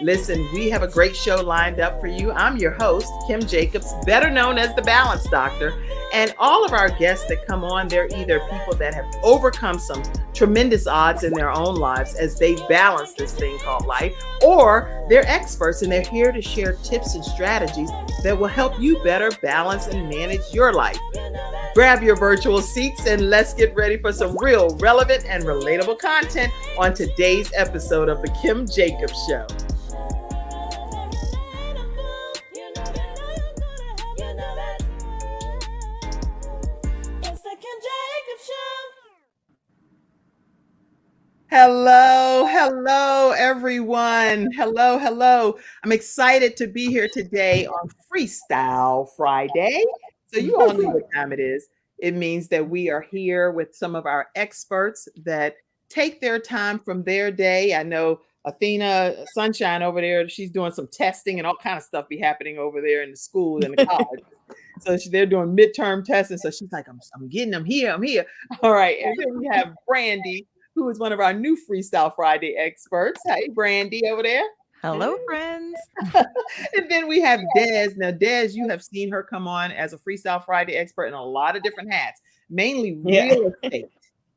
Listen, we have a great show lined up for you. I'm your host, Kim Jacobs, better known as the Balance Doctor. And all of our guests that come on, they're either people that have overcome some tremendous odds in their own lives as they balance this thing called life, or they're experts and they're here to share tips and strategies that will help you better balance and manage your life. Grab your virtual seats and let's get ready for some real relevant and relatable content on today's episode of The Kim Jacobs Show. Hello, everyone. Hello. I'm excited to be here today on Freestyle Friday. So you all know what time it is. It means that we are here with some of our experts that take their time from their day. I know Athena Sunshine over there, she's doing some testing and all kind of stuff be happening over there in the school and the college. So they're doing midterm testing. So she's like, I'm getting them here. I'm here. All right. And then we have Brandi, who is one of our new Freestyle Friday experts. Hey, Brandi over there. Hello, friends. And then we have Dez. Now, Dez, you have seen her come on as a Freestyle Friday expert in a lot of different hats, mainly real estate.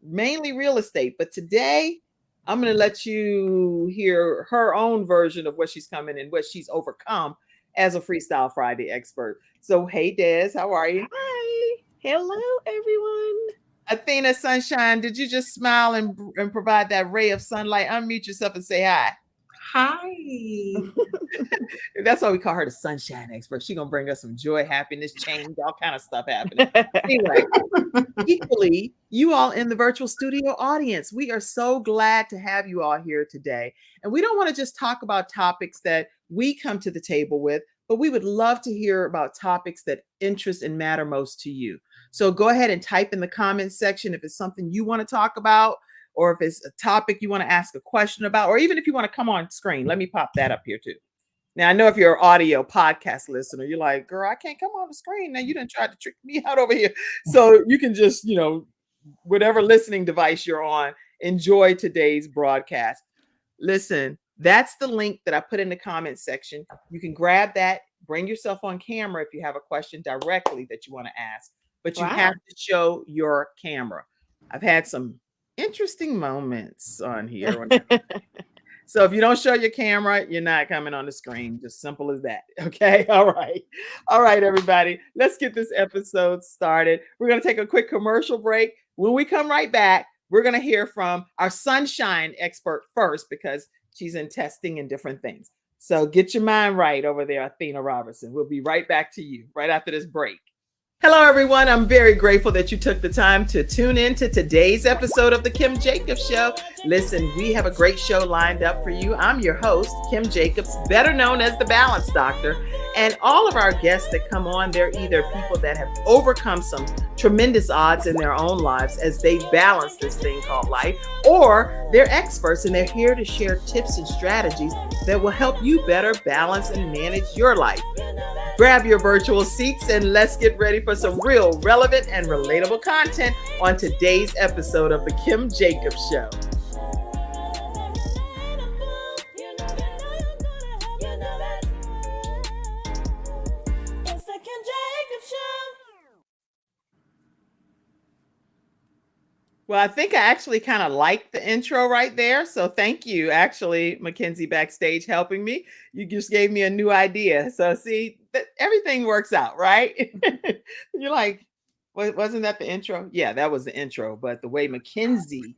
Mainly real estate. But today, I'm going to let you hear her own version of what she's coming and what she's overcome as a Freestyle Friday expert. So, hey, Dez, how are you? Hi. Hello, everyone. Athena Sunshine, did you just smile and provide that ray of sunlight? Unmute yourself and say hi. Hi. That's why we call her the sunshine expert. She's going to bring us some joy, happiness, change, all kind of stuff happening. Anyway, equally, you all in the virtual studio audience, we are so glad to have you all here today. And we don't want to just talk about topics that we come to the table with, but we would love to hear about topics that interest and matter most to you. So go ahead and type in the comments section if it's something you want to talk about, or if it's a topic you want to ask a question about, or even if you want to come on screen. Let me pop that up here too. Now, I know if you're an audio podcast listener, you're like, girl, I can't come on the screen. Now you didn't try to trick me out over here. So you can just, whatever listening device you're on, enjoy today's broadcast. Listen, that's the link that I put in the comments section. You can grab that, bring yourself on camera if you have a question directly that you want to ask, but you have to show your camera. I've had some interesting moments on here. So if you don't show your camera, you're not coming on the screen. Just simple as that. Okay. All right, everybody. Let's get this episode started. We're going to take a quick commercial break. When we come right back, we're going to hear from our sunshine expert first because she's in testing and different things. So get your mind right over there, Athena Robertson. We'll be right back to you right after this break. Hello, everyone. I'm very grateful that you took the time to tune in to today's episode of The Kim Jacobs Show. Listen, we have a great show lined up for you. I'm your host, Kim Jacobs, better known as the Balance Doctor. And all of our guests that come on, they're either people that have overcome some tremendous odds in their own lives as they balance this thing called life, or they're experts and they're here to share tips and strategies that will help you better balance and manage your life. Grab your virtual seats and let's get ready for some real relevant and relatable content on today's episode of The Kim Jacobs Show. Well, I think I actually kind of like the intro right there. So thank you, actually, Mackenzie backstage helping me. You just gave me a new idea. So see, everything works out, right? You're like, wasn't that the intro? Yeah, that was the intro. But the way Mackenzie,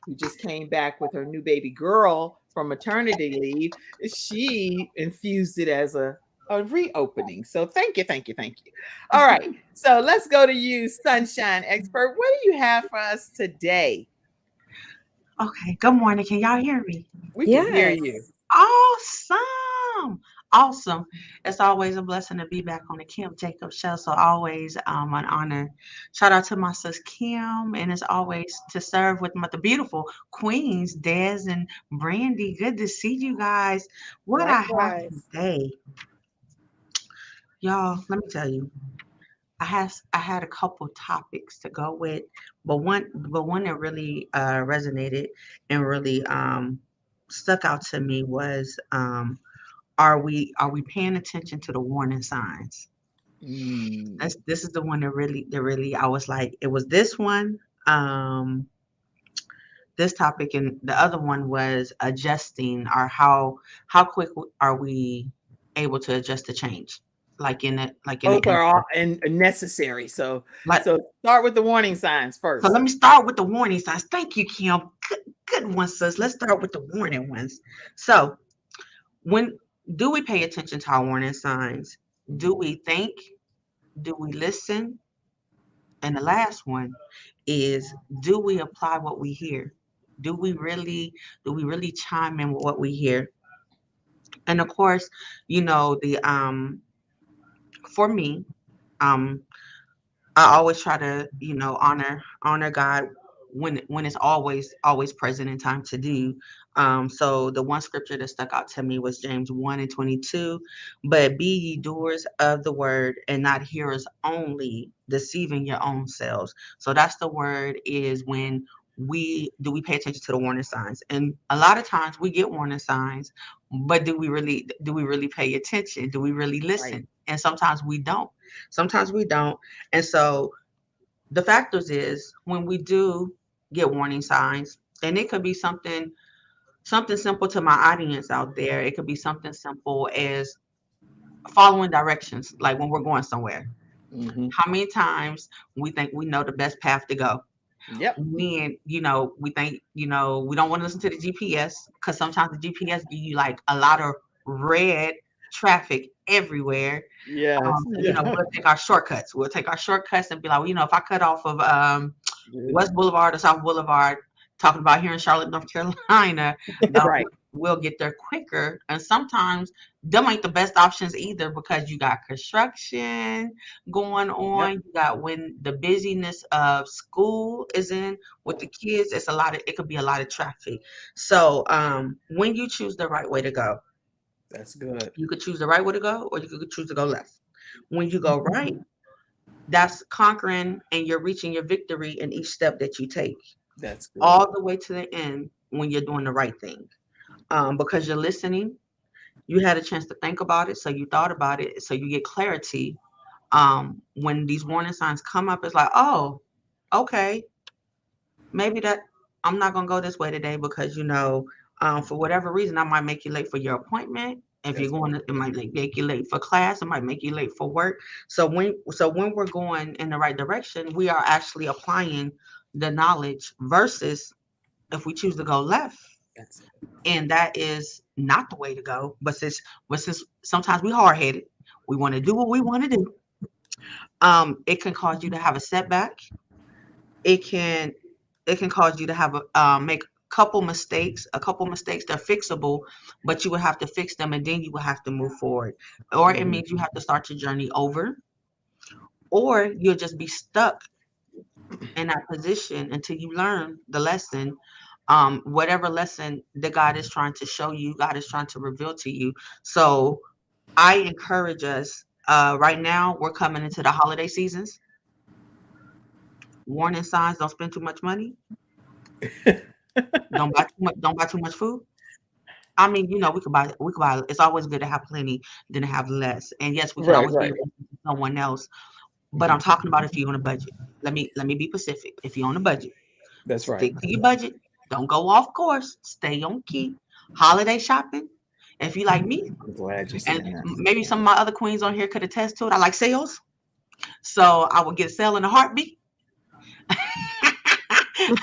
who just came back with her new baby girl from maternity leave, she infused it as a reopening. So thank you. All right. So let's go to you, Sunshine Expert. What do you have for us today? Okay. Good morning. Can y'all hear me? We can hear you. Awesome. It's always a blessing to be back on the Kim Jacobs Show. So always an honor. Shout out to my sis Kim. And it's always to serve with the beautiful queens, Dez and Brandi. Good to see you guys. What I have today. Y'all, let me tell you, I had a couple topics to go with, but one that really resonated and really stuck out to me was are we paying attention to the warning signs? Mm. This is the one that really I was like, it was this one, um, this topic, and the other one was adjusting, or how quick are we able to adjust to change, like Both in are all and necessary. like. So start with the warning signs So let first. me start with the warning signs. Thank you, Kim. Good one, sis. Let's start with the warning ones. So when do we pay attention to our warning signs? Do we think? Do we listen? And the last one is, do we apply what we hear? Do we really chime in with what we hear? And of course, the for me, um I always try to, honor God when it's always present in time to do. So the one scripture that stuck out to me was James 1:22. But be ye doers of the word and not hearers only, deceiving your own selves. So that's the word, is when we pay attention to the warning signs. And a lot of times we get warning signs, but do we really pay attention? Do we really Right. listen? And sometimes we don't. Sometimes we don't. And so the factors is, when we do get warning signs, and it could be something simple to my audience out there. It could be something simple as following directions, like when we're going somewhere. Hmm. How many times we think we know the best path to go? Yep. When we think we don't want to listen to the GPS, because sometimes the GPS give you like a lot of red traffic everywhere. Yes. Yeah. We'll take our shortcuts. We'll take our shortcuts and be like, well, if I cut off of Good. West Boulevard or South Boulevard, talking about here in Charlotte, North Carolina, Right. we'll get there quicker. And sometimes them ain't the best options either, because you got construction going on. Yep. You got, when the busyness of school is in with the kids, it could be a lot of traffic. So when you choose the right way to go, That's good. you could choose the right way to go, or you could choose to go left. When you go right, that's conquering, and you're reaching your victory in each step that you take, That's good. all the way to the end, when you're doing the right thing. Because you're listening, you had a chance to think about it, so you thought about it, so you get clarity. When these warning signs come up, it's like, oh, okay, maybe that I'm not gonna go this way today, because for whatever reason, I might make you late for your appointment. If you're That's going good. to, it might make you late for class. It might make you late for work. So when we're going in the right direction, we are actually applying the knowledge, versus if we choose to go left, That's it. and that is not the way to go. But since sometimes we hard headed, we want to do what we want to do. It can cause you to have a setback. It can it can cause you to have make a couple mistakes that are fixable, but you will have to fix them, and then you will have to move forward. Or it Mhm. means you have to start your journey over, or you'll just be stuck in that position until you learn the lesson. Whatever lesson that God is trying to show you, God is trying to reveal to you. So I encourage us, right now we're coming into the holiday seasons. Warning signs: don't spend too much money, don't buy too much food. I mean, we could buy. It's always good to have plenty than to have less. And yes, we can Right, always be a right. blessing to someone else. But I'm Mhm. talking about if you're on a budget. Let me be specific. If you're on a budget, That's right. stick to your budget. Don't go off course. Stay on key. Holiday shopping. If you like me, I'm glad you're and saying that. maybe some of my other queens on here could attest to it, I like sales. So I would get a sale in a heartbeat.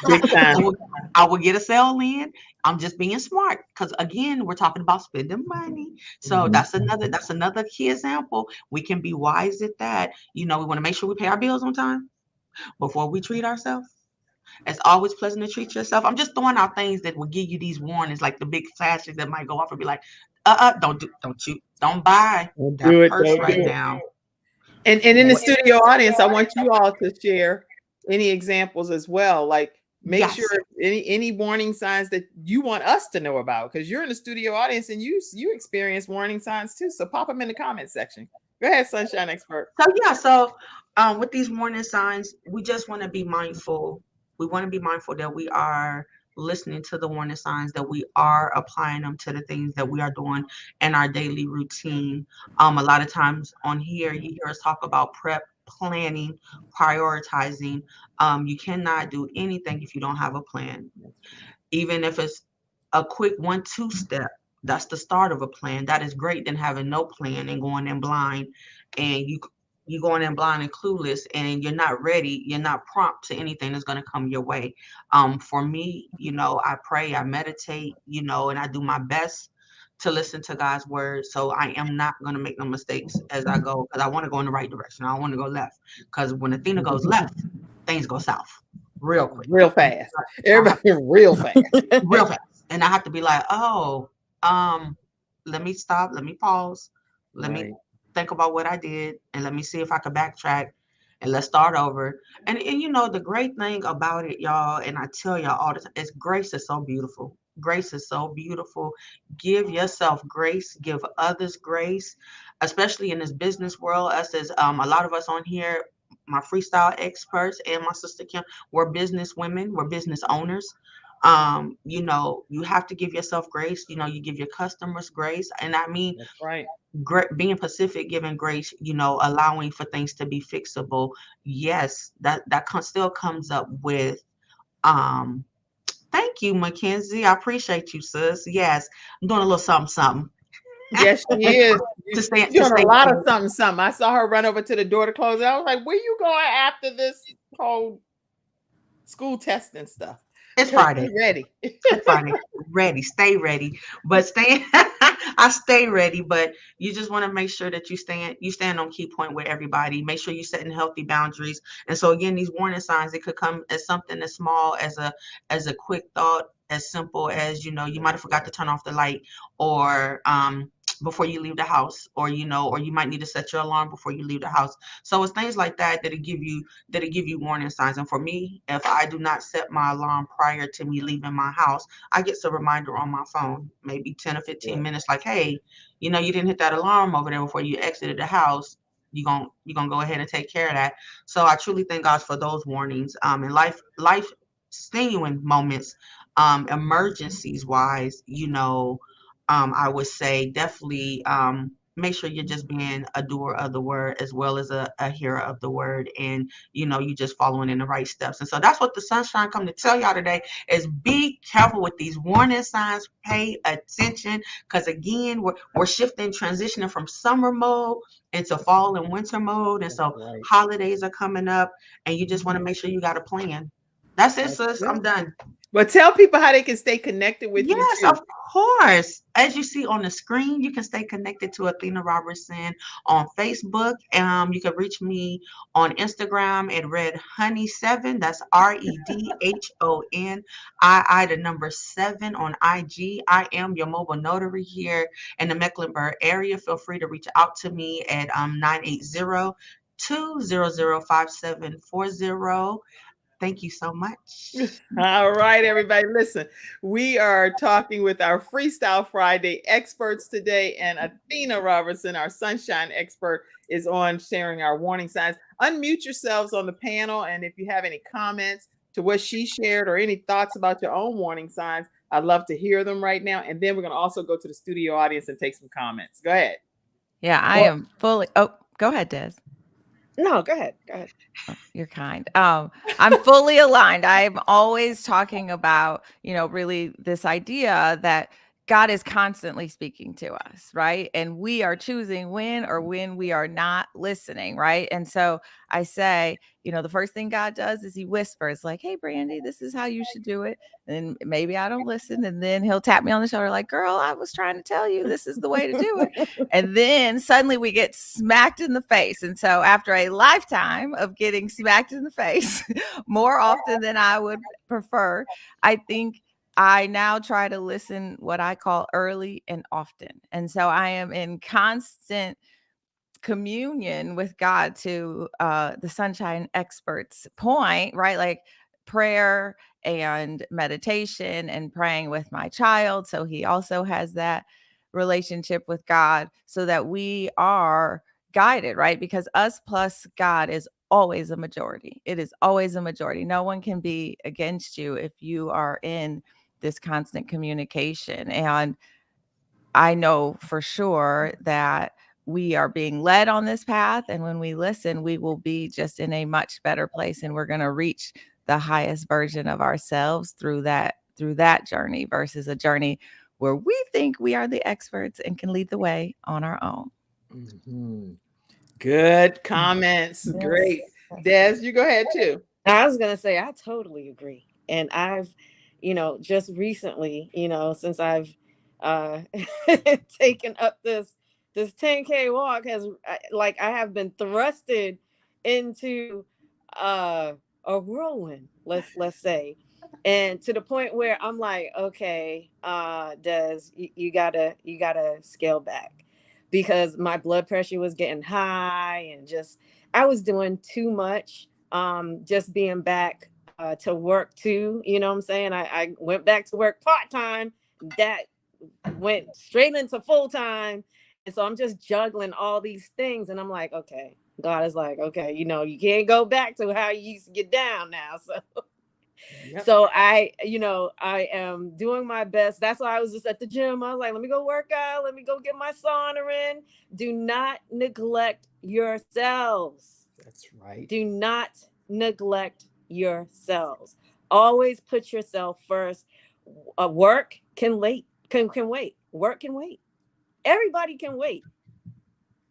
Big I time. would, I would get a sale in. I'm just being smart, because again, we're talking about spending money. So Mhm. that's another key example. We can be wise at that. We want to make sure we pay our bills on time before we treat ourselves. It's always pleasant to treat yourself. I'm just throwing out things that will give you these warnings, like the big flashes that might go off and be like, don't buy Don't that do it. purse Don't do right it. now. And in the What? studio audience, I want you all to share any examples as well. Like make sure Yes. any warning signs that you want us to know about, because you're in the studio audience and you experience warning signs too. So pop them in the comment section. Go ahead, Sunshine Expert. With these warning signs, we just want to be mindful. We want to be mindful that we are listening to the warning signs, that we are applying them to the things that we are doing in our daily routine. A lot of times on here, you hear us talk about prep, planning, prioritizing. You cannot do anything if you don't have a plan. Even if it's a quick 1-2 step, that's the start of a plan. That is great than having no plan and going in blind, and you going in blind and clueless, and you're not ready, you're not prompt to anything that's going to come your way. For me, I pray, I meditate, and I do my best to listen to God's word. So I am not going to make no mistakes as I go, because I want to go in the right direction. I don't want to go left, because when Athena goes left, things go south real quick, real fast. Everybody real fast. real fast. And I have to be like, oh, let me stop, let me pause, let me think about what I did, and let me see if I could backtrack, and let's start over. And the great thing about it, y'all, and I tell y'all all the time, is grace is so beautiful. Grace is so beautiful. Give yourself grace, give others grace, especially in this business world. Us as a lot of us on here, my freestyle experts and my sister Kim, we're business women, we're business owners. You have to give yourself grace. You give your customers grace. And I mean, That's right. being Pacific, giving grace, allowing for things to be fixable. Yes, that still comes up with, thank you, Mackenzie. I appreciate you, sis. Yes, I'm doing a little something, something. Yes, she is. She's doing a lot of something, something. I saw her run over to the door to close it. I was like, where you going after this whole school testing stuff? It's Friday. Be ready. It's Friday. Ready. Stay ready. But I stay ready, but you just want to make sure that you stand on key point with everybody. Make sure you're setting healthy boundaries. And so again, these warning signs, it could come as something as small as a quick thought, as simple as, you might have forgot to turn off the light, or before you leave the house, or you might need to set your alarm before you leave the house. So it's things like that that'll give you warning signs. And for me, if I do not set my alarm prior to me leaving my house, I get a reminder on my phone, maybe 10 or 15 minutes, like, hey, you didn't hit that alarm over there before you exited the house. You're gonna go ahead and take care of that. So I truly thank God for those warnings. In life genuine moments, emergencies wise, I would say definitely make sure you're just being a doer of the word as well as a hearer of the word, and you just following in the right steps. And so that's what the sunshine come to tell y'all today, is be careful with these warning signs. Pay attention, because again, we're shifting, transitioning from summer mode into fall and winter mode. And so holidays are coming up, and you just want to make sure you got a plan. That's it, sis. I'm done. But tell people how they can stay connected with you. Yes, of course. As you see on the screen, you can stay connected to Athena Robertson on Facebook. You can reach me on Instagram at redhoney7. That's REDHONII, the number 7 on IG. I am your mobile notary here in the Mecklenburg area. Feel free to reach out to me at 980-200-5740. Thank you so much. All right, everybody. Listen, we are talking with our Freestyle Friday experts today, and Athena Robertson, our sunshine expert, is on sharing our warning signs. Unmute yourselves on the panel, and if you have any comments to what she shared or any thoughts about your own warning signs, I'd love to hear them right now. And then we're going to also go to the studio audience and take some comments. Go ahead. Yeah, I am fully. Oh, go ahead, Des. No, go ahead. Go ahead. Oh, you're kind. I'm fully aligned. I'm always talking about, really this idea that God is constantly speaking to us, right? And we are choosing when we are not listening, right? And so I say, the first thing God does is he whispers like, hey, Brandi, this is how you should do it. And maybe I don't listen. And then he'll tap me on the shoulder like, girl, I was trying to tell you this is the way to do it. And then suddenly we get smacked in the face. And so after a lifetime of getting smacked in the face more often than I would prefer, I think I now try to listen what I call early and often. And so I am in constant communion with God, to the sunshine experts point, right? Like prayer and meditation and praying with my child. So he also has that relationship with God, so that we are guided, right? Because us plus God is always a majority. It is always a majority. No one can be against you if you are in this constant communication. And I know for sure that we are being led on this path. And when we listen, we will be just in a much better place. And we're going to reach the highest version of ourselves through that journey versus a journey where we think we are the experts and can lead the way on our own. Mm-hmm. Good comments. Yes. Great. Des, you go ahead too. I was gonna say I totally agree, and I've, just recently, since I've taken up this 10K walk, I have been thrusted into a whirlwind, let's say, and to the point where I'm like, okay, Des, you gotta scale back, because my blood pressure was getting high, and just I was doing too much. Just being back to work too, you know what I'm saying? I went back to work part-time, that went straight into full-time. And so I'm just juggling all these things. And I'm like, okay, God is like, okay, you can't go back to how you used to get down now. So I am doing my best. That's why I was just at the gym. I was like, let me go work out. Let me go get my sauna in. Do not neglect yourselves. That's right. Do not neglect yourselves. Always put yourself first. Work can wait. Can wait. Work can wait. Everybody can wait.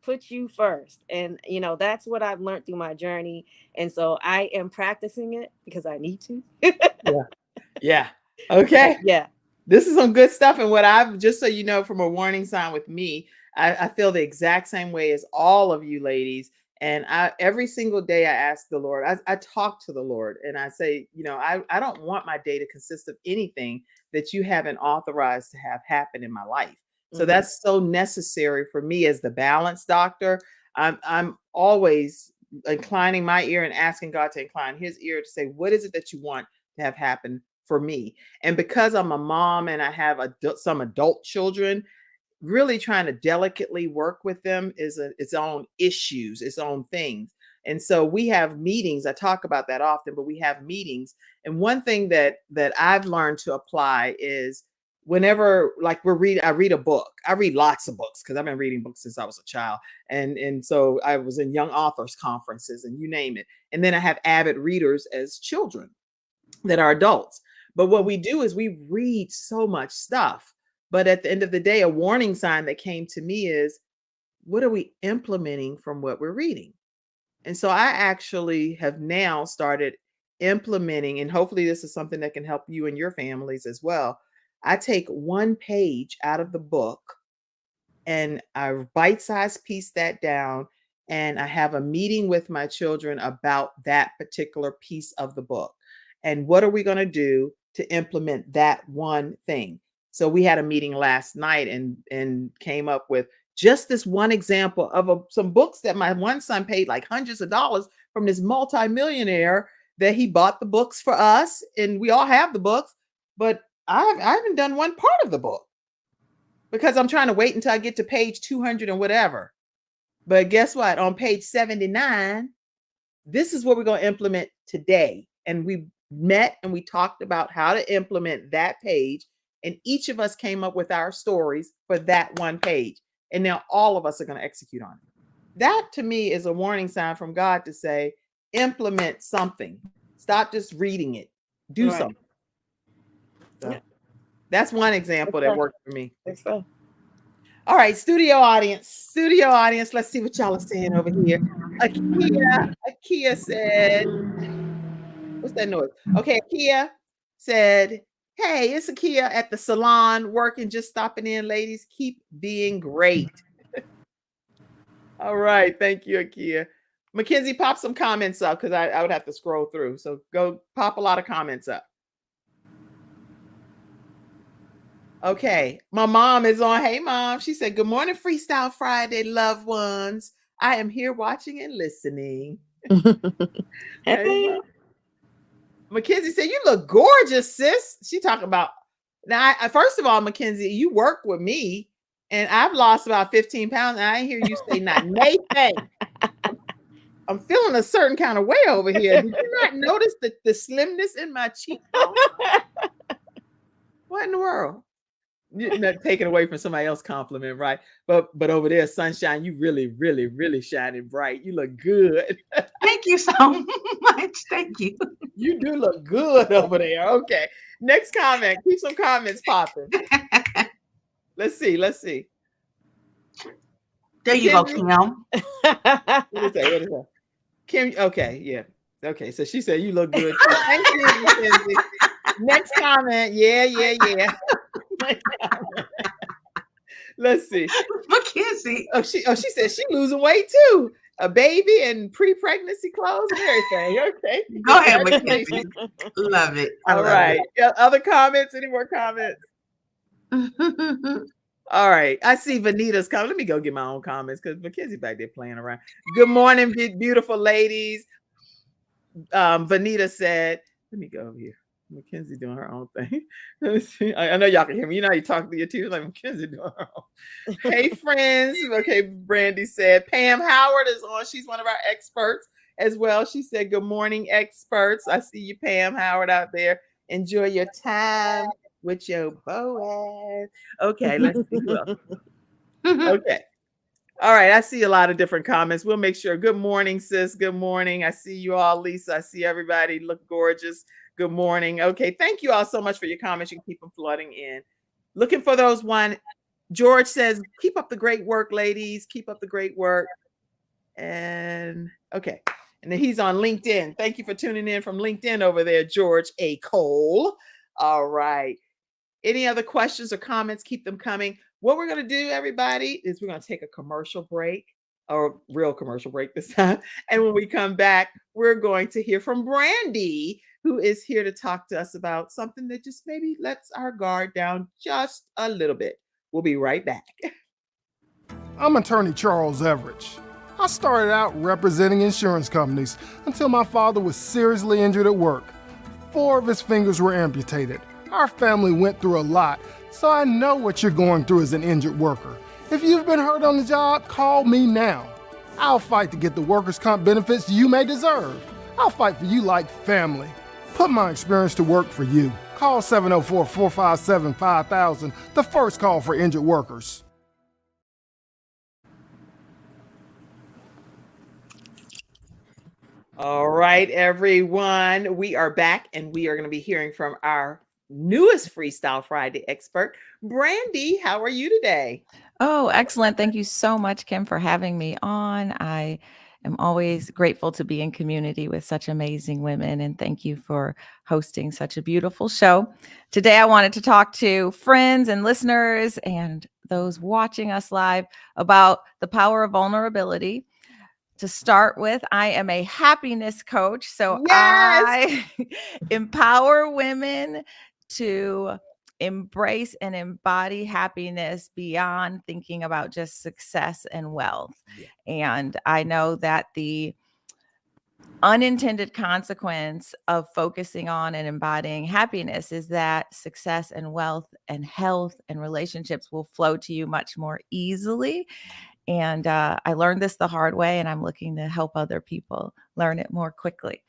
Put you first. And that's what I've learned through my journey. And so I am practicing it because I need to. Yeah. Okay. Yeah. This is some good stuff. And what I've, just so you know, from a warning sign with me, I feel the exact same way as all of you ladies. And every single day I ask the Lord, I talk to the Lord and I say, I don't want my day to consist of anything that you haven't authorized to have happen in my life. So that's so necessary for me as the balance doctor. I'm always inclining my ear and asking God to incline his ear to say, what is it that you want to have happen for me? And because I'm a mom and I have some adult children, really trying to delicately work with them is its own issues, its own things. And so we have meetings. I talk about that often, but we have meetings. And one thing that I've learned to apply is whenever, like, I read a book. I read lots of books because I've been reading books since I was a child. And so I was in young authors conferences and you name it. And then I have avid readers as children that are adults. But what we do is we read so much stuff. But at the end of the day, a warning sign that came to me is, what are we implementing from what we're reading? And so I actually have now started implementing, and hopefully this is something that can help you and your families as well. I take one page out of the book and I bite-sized piece that down, and I have a meeting with my children about that particular piece of the book. And what are we going to do to implement that one thing? So we had a meeting last night and came up with just this one example of some books that my one son paid like hundreds of dollars from this multimillionaire that he bought the books for us. And we all have the books, but I haven't done one part of the book because I'm trying to wait until I get to page 200 and whatever. But guess what? On page 79, this is what we're going to implement today. And we met and we talked about how to implement that page. And each of us came up with our stories for that one page. And now all of us are going to execute on it. That to me is a warning sign from God to say, implement something. Stop just reading it. Do something. So that's one example that worked for me. So. All right, studio audience. Let's see what y'all are saying over here. Akia said, what's that noise? Okay, Akia said, hey, it's Akia at the salon working, just stopping in, ladies. Keep being great. All right, thank you, Akia. Mackenzie, pop some comments up because I would have to scroll through. So go pop a lot of comments up. Okay, my mom is on. Hey, mom. She said, good morning, Freestyle Friday, loved ones. I am here watching and listening. Hey, Mackenzie said, you look gorgeous, sis. She talking about, now, first of all, Mackenzie, you work with me. And I've lost about 15 pounds. And I hear you say not Nathan. I'm feeling a certain kind of way over here. Did you not notice the slimness in my cheekbone? What in the world? You're not taking away from somebody else's compliment, right? But over there, Sunshine, you really, really, really shining bright. You look good. Thank you so much. Thank you. You do look good over there. Okay. Next comment. Keep some comments popping. Let's see. There you go, Kim. What is that? Kim, okay, yeah. Okay, so she said you look good too. Thank you, Mackenzie. Next comment. Yeah. Let's see. Mackenzie. Oh, she said she losing weight too. A baby and pre-pregnancy clothes and everything. Okay. Go ahead, Mackenzie. Love it. All right. Yeah, other comments? Any more comments? All right. I see Vanita's comment. Let me go get my own comments because Mackenzie back there playing around. Good morning, beautiful ladies. Vanita said, let me go over here. Mackenzie doing her own thing. Let me see. I know y'all can hear me. You know how you talk to your tears like Mackenzie doing her own. Hey, friends. Okay, Brandi said, Pam Howard is on. She's one of our experts as well. She said, good morning, experts. I see you, Pam Howard, out there. Enjoy your time with your Boaz. Okay, let's see who else. Okay. All right. I see a lot of different comments. We'll make sure. Good morning, sis. Good morning. I see you all, Lisa. I see everybody look gorgeous. Good morning. Okay. Thank you all so much for your comments. You can keep them flooding in. Looking for those one. George says, keep up the great work, ladies. Keep up the great work. And okay. And then he's on LinkedIn. Thank you for tuning in from LinkedIn over there, George A. Cole. All right. Any other questions or comments? Keep them coming. What we're going to do, everybody, is we're going to take a commercial break, or real commercial break this time. And when we come back, we're going to hear from Brandi, who is here to talk to us about something that just maybe lets our guard down just a little bit. We'll be right back. I'm attorney Charles Everidge. I started out representing insurance companies until my father was seriously injured at work. 4 of his fingers were amputated. Our family went through a lot, so I know what you're going through as an injured worker. If you've been hurt on the job, call me now. I'll fight to get the workers' comp benefits you may deserve. I'll fight for you like family. Put my experience to work for you. Call 704-457-5000, the first call for injured workers. All right, everyone. We are back, and we are going to be hearing from our newest Freestyle Friday expert, Brandi. How are you today? Oh, excellent. Thank you so much, Kim, for having me on. I am always grateful to be in community with such amazing women, and thank you for hosting such a beautiful show. Today, I wanted to talk to friends and listeners and those watching us live about the power of vulnerability. To start with, I am a happiness coach, so Yes! I empower women to embrace and embody happiness beyond thinking about just success and wealth. Yeah. And I know that the unintended consequence of focusing on and embodying happiness is that success and wealth and health and relationships will flow to you much more easily. And I learned this the hard way, and I'm looking to help other people learn it more quickly.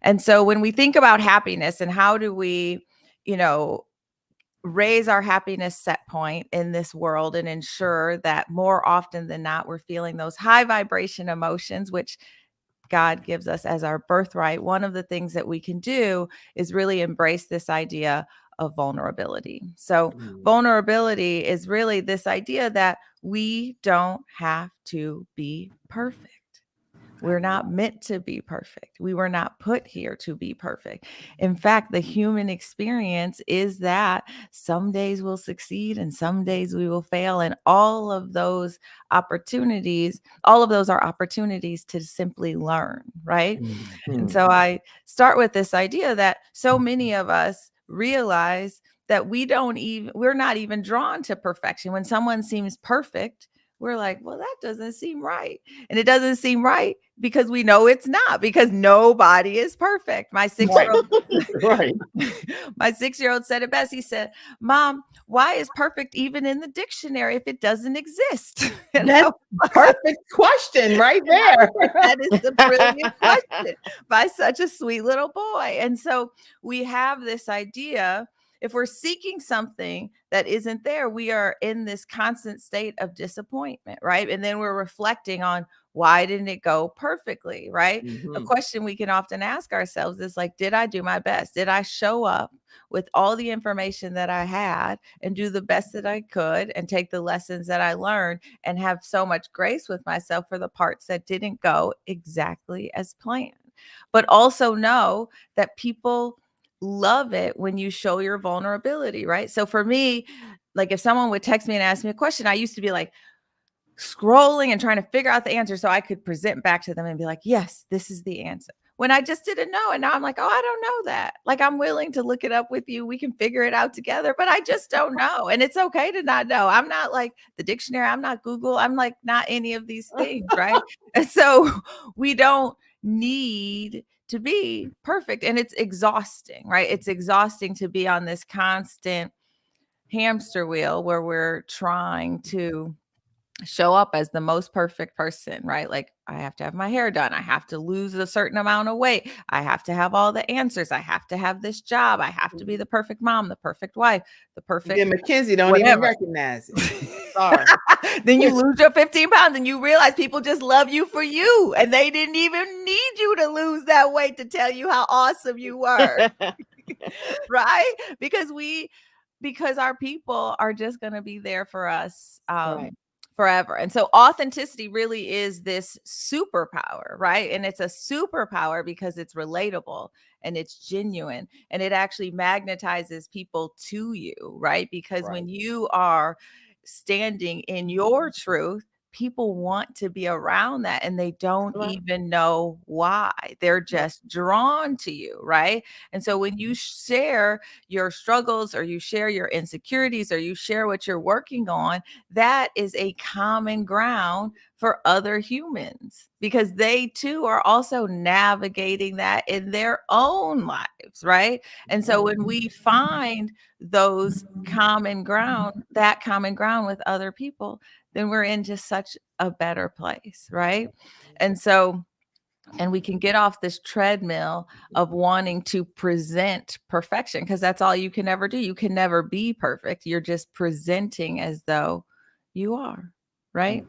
And so when we think about happiness and how do we, raise our happiness set point in this world and ensure that more often than not, we're feeling those high vibration emotions, which God gives us as our birthright. One of the things that we can do is really embrace this idea of vulnerability. So vulnerability is really this idea that we don't have to be perfect. We're not meant to be perfect. We were not put here to be perfect. In fact, the human experience is that some days we'll succeed and some days we will fail. And all of those opportunities are opportunities to simply learn, right? Mm-hmm. And so I start with this idea that so many of us realize that we're not even drawn to perfection. When someone seems perfect, we're like, well, that doesn't seem right. And it doesn't seem right because we know it's not, because nobody is perfect. My 6-year-old, Right. my 6-year-old said it best. He said, Mom, why is perfect even in the dictionary if it doesn't exist? And That's perfect question right there. that is the brilliant question by such a sweet little boy. And so we have this idea, if we're seeking something that isn't there, we are in this constant state of disappointment, right? And then we're reflecting on, why didn't it go perfectly, right? A question we can often ask ourselves is like, did I do my best? Did I show up with all the information that I had and do the best that I could and take the lessons that I learned and have so much grace with myself for the parts that didn't go exactly as planned? But also know that people love it when you show your vulnerability, right? So for me, like if someone would text me and ask me a question, I used to be like scrolling and trying to figure out the answer so I could present back to them and be like, yes, this is the answer. When I just didn't know. And now I'm like, oh, I don't know that. Like, I'm willing to look it up with you. We can figure it out together, but I just don't know. And it's okay to not know. I'm not like the dictionary. I'm not Google. I'm like not any of these things, right? And so we don't need to be perfect. And it's exhausting, right? It's exhausting to be on this constant hamster wheel where we're trying to show up as the most perfect person, right? Like, I have to have my hair done. I have to lose a certain amount of weight. I have to have all the answers. I have to have this job. I have to be the perfect mom, the perfect wife, the perfect. Then Mackenzie don't whatever. even recognize it. Sorry. Then you lose your 15 pounds and you realize people just love you for you. And they didn't even need you to lose that weight to tell you how awesome you were. Right? Because our people are just going to be there for us. Right. Forever. And so authenticity really is this superpower, right? And it's a superpower because it's relatable and it's genuine and it actually magnetizes people to you, right? Because when you are standing in your truth, people want to be around that and they don't even know why. They're just drawn to you, right? And so when you share your struggles or you share your insecurities or you share what you're working on, that is a common ground for other humans because they too are also navigating that in their own lives, right? And so when we find those common ground, that common ground with other people, then we're in just such a better place, right? And so, and we can get off this treadmill of wanting to present perfection because that's all you can ever do. You can never be perfect. You're just presenting as though you are, right?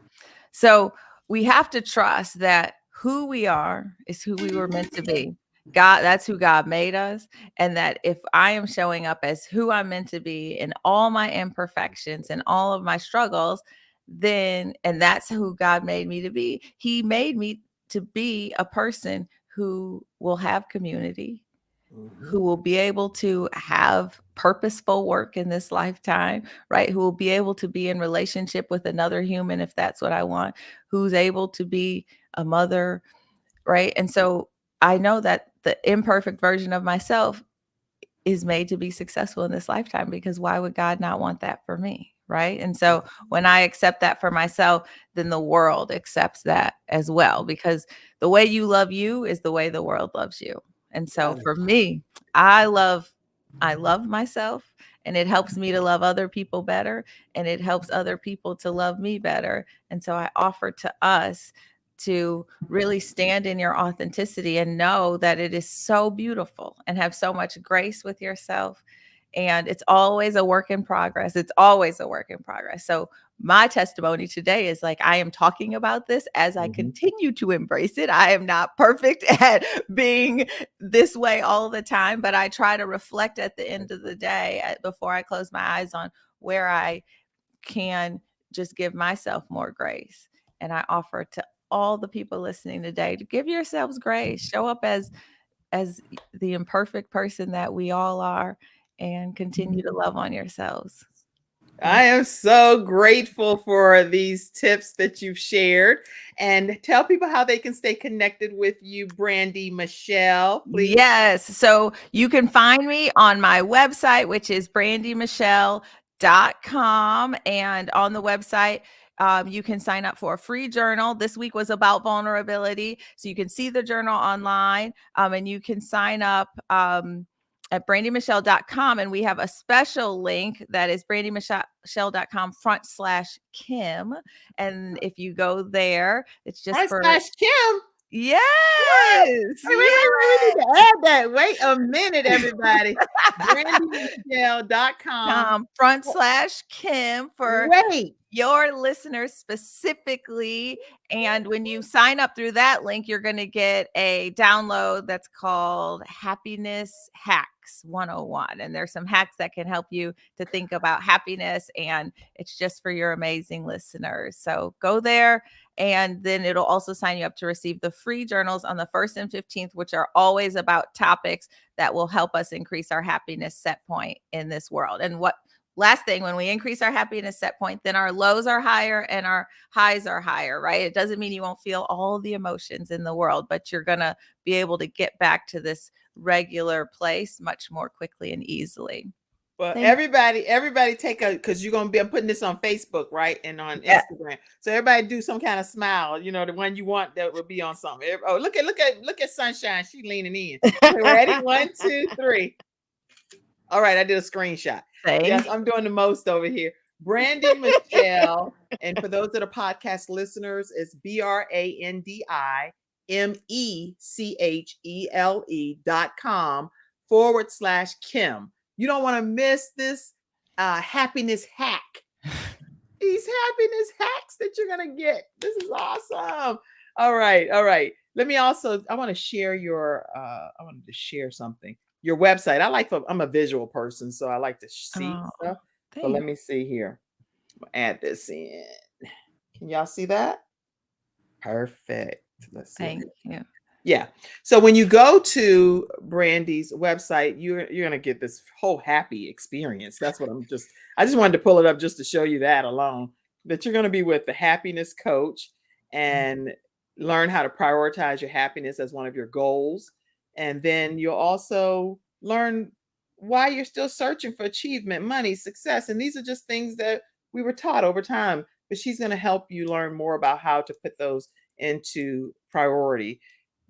So we have to trust that who we are is who we were meant to be. God, that's who God made us. And that if I am showing up as who I'm meant to be in all my imperfections and all of my struggles, then, and that's who God made me to be. He made me to be a person who will have community, who will be able to have purposeful work in this lifetime, right? Who will be able to be in relationship with another human if that's what I want, who's able to be a mother, right? And so I know that the imperfect version of myself is made to be successful in this lifetime because why would God not want that for me? Right. And so when I accept that for myself, then the world accepts that as well, because the way you love you is the way the world loves you. And so for me, I love myself and it helps me to love other people better and it helps other people to love me better. And so I offer to us to really stand in your authenticity and know that it is so beautiful and have so much grace with yourself. And it's always a work in progress. It's always a work in progress. So my testimony today is like, I am talking about this as I continue to embrace it. I am not perfect at being this way all the time, but I try to reflect at the end of the day before I close my eyes on where I can just give myself more grace. And I offer to all the people listening today to give yourselves grace, show up as the imperfect person that we all are, and continue to love on yourselves. I am so grateful for these tips that you've shared, and tell people how they can stay connected with you, Brandi Michelle, please. Yes. So you can find me on my website, which is brandymichelle.com. And on the website, You can sign up for a free journal. This week was about vulnerability. So you can see the journal online, and you can sign up at brandymichelle.com. And we have a special link that is brandymichelle.com/Kim. And if you go there, it's just for Kim. Yes. Wait, we need to add that. Wait a minute, everybody. brandymichelle.com /Kim for Wait. your listeners specifically. And when you sign up through that link, you're going to get a download that's called Happiness Hacks 101. And there's some hacks that can help you to think about happiness. And it's just for your amazing listeners. So go there. And then it'll also sign you up to receive the free journals on the 1st and 15th, which are always about topics that will help us increase our happiness set point in this world. And last thing, when we increase our happiness set point, then our lows are higher and our highs are higher, right? It doesn't mean you won't feel all the emotions in the world, but you're going to be able to get back to this regular place much more quickly and easily. Well, everybody take because you're going to be putting this on Facebook, right? And on Instagram. So everybody do some kind of smile, the one you want that will be on something. Oh, look at Sunshine. She leaning in. Okay, ready? 1, 2, 3. All right. I did a screenshot. Yes, I'm doing the most over here. Brandi Michelle. And for those that are podcast listeners, it's BrandiMichelle.com /Kim. You don't want to miss this happiness hack. These happiness hacks that you're going to get. This is awesome. All right. I want to share I wanted to share something. Your website. I'm a visual person, so I like to see stuff. But let me see here. I'll add this in. Can y'all see that? Perfect. Let's see. Thank you. Yeah. So when you go to Brandi's website, you're going to get this whole happy experience. That's what I just wanted to pull it up just to show you that alone, that you're going to be with the happiness coach and learn how to prioritize your happiness as one of your goals. And then you'll also learn why you're still searching for achievement, money, success. And these are just things that we were taught over time, but she's going to help you learn more about how to put those into priority.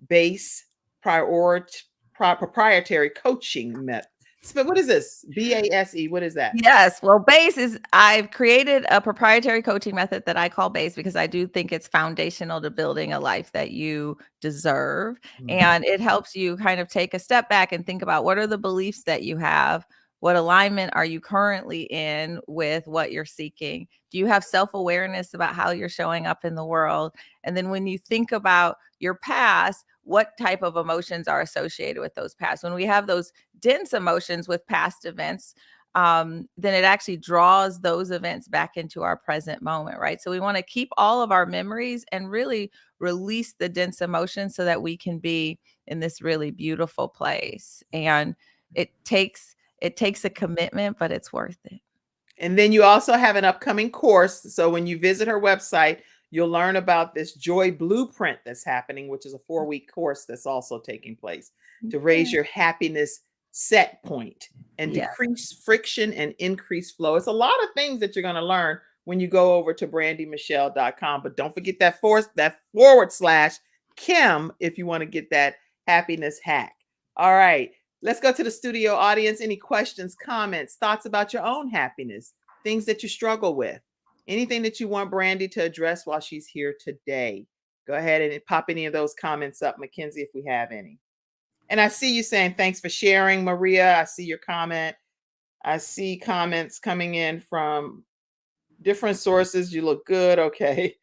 Base proprietary coaching method. But what is this? BASE. What is that? Yes. Well, BASE is, I've created a proprietary coaching method that I call BASE because I do think it's foundational to building a life that you deserve. And it helps you kind of take a step back and think about what are the beliefs that you have? What alignment are you currently in with what you're seeking? Do you have self-awareness about how you're showing up in the world? And then when you think about your past, what type of emotions are associated with those past? When we have those dense emotions with past events, then it actually draws those events back into our present moment, right? So we want to keep all of our memories and really release the dense emotions so that we can be in this really beautiful place. And it takes a commitment, but it's worth it. And then you also have an upcoming course. So when you visit her website, you'll learn about this Joy Blueprint that's happening, which is a 4-week course that's also taking place to raise your happiness set point and decrease friction and increase flow. It's a lot of things that you're going to learn when you go over to brandymichelle.com. But don't forget that /Kim if you want to get that happiness hack. All right. Let's go to the studio audience. Any questions, comments, thoughts about your own happiness, things that you struggle with, anything that you want Brandi to address while she's here today? Go ahead and pop any of those comments up, Mackenzie, if we have any. And I see you saying, thanks for sharing, Maria. I see your comment. I see comments coming in from different sources. You look good. Okay.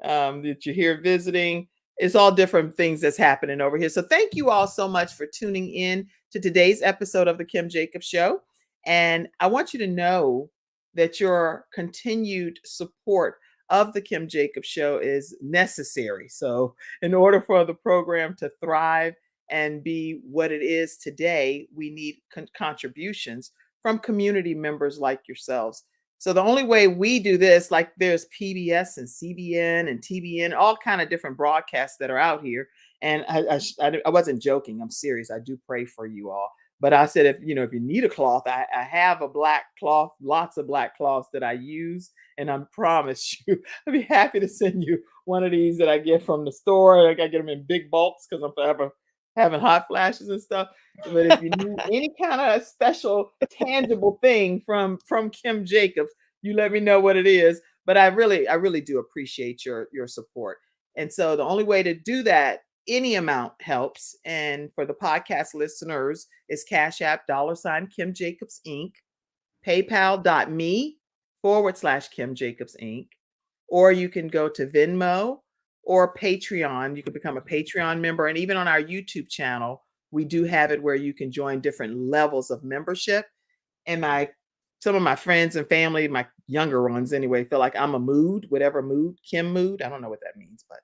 That you're here visiting. It's all different things that's happening over here. So thank you all so much for tuning in to today's episode of the Kim Jacobs Show. And I want you to know that your continued support of the Kim Jacobs Show is necessary. So in order for the program to thrive and be what it is today, we need contributions from community members like yourselves. So the only way we do this, like there's PBS and CBN and TBN, all kind of different broadcasts that are out here. And I wasn't joking. I'm serious. I do pray for you all. But I said, if you need a cloth, I have a black cloth, lots of black cloths that I use, and I promise you, I'd be happy to send you one of these that I get from the store. Like I get them in big bulks because I'm forever having hot flashes and stuff. But if you need any kind of special, tangible thing from Kim Jacobs, you let me know what it is. But I really do appreciate your support. And so the only way to do that, any amount helps. And for the podcast listeners, is Cash App $Kim Jacobs Inc., PayPal.me/Kim Jacobs Inc., or you can go to Venmo or Patreon. You can become a Patreon member. And even on our YouTube channel, we do have it where you can join different levels of membership. And some of my friends and family, my younger ones anyway, feel like I'm a mood, whatever mood, Kim mood. I don't know what that means, but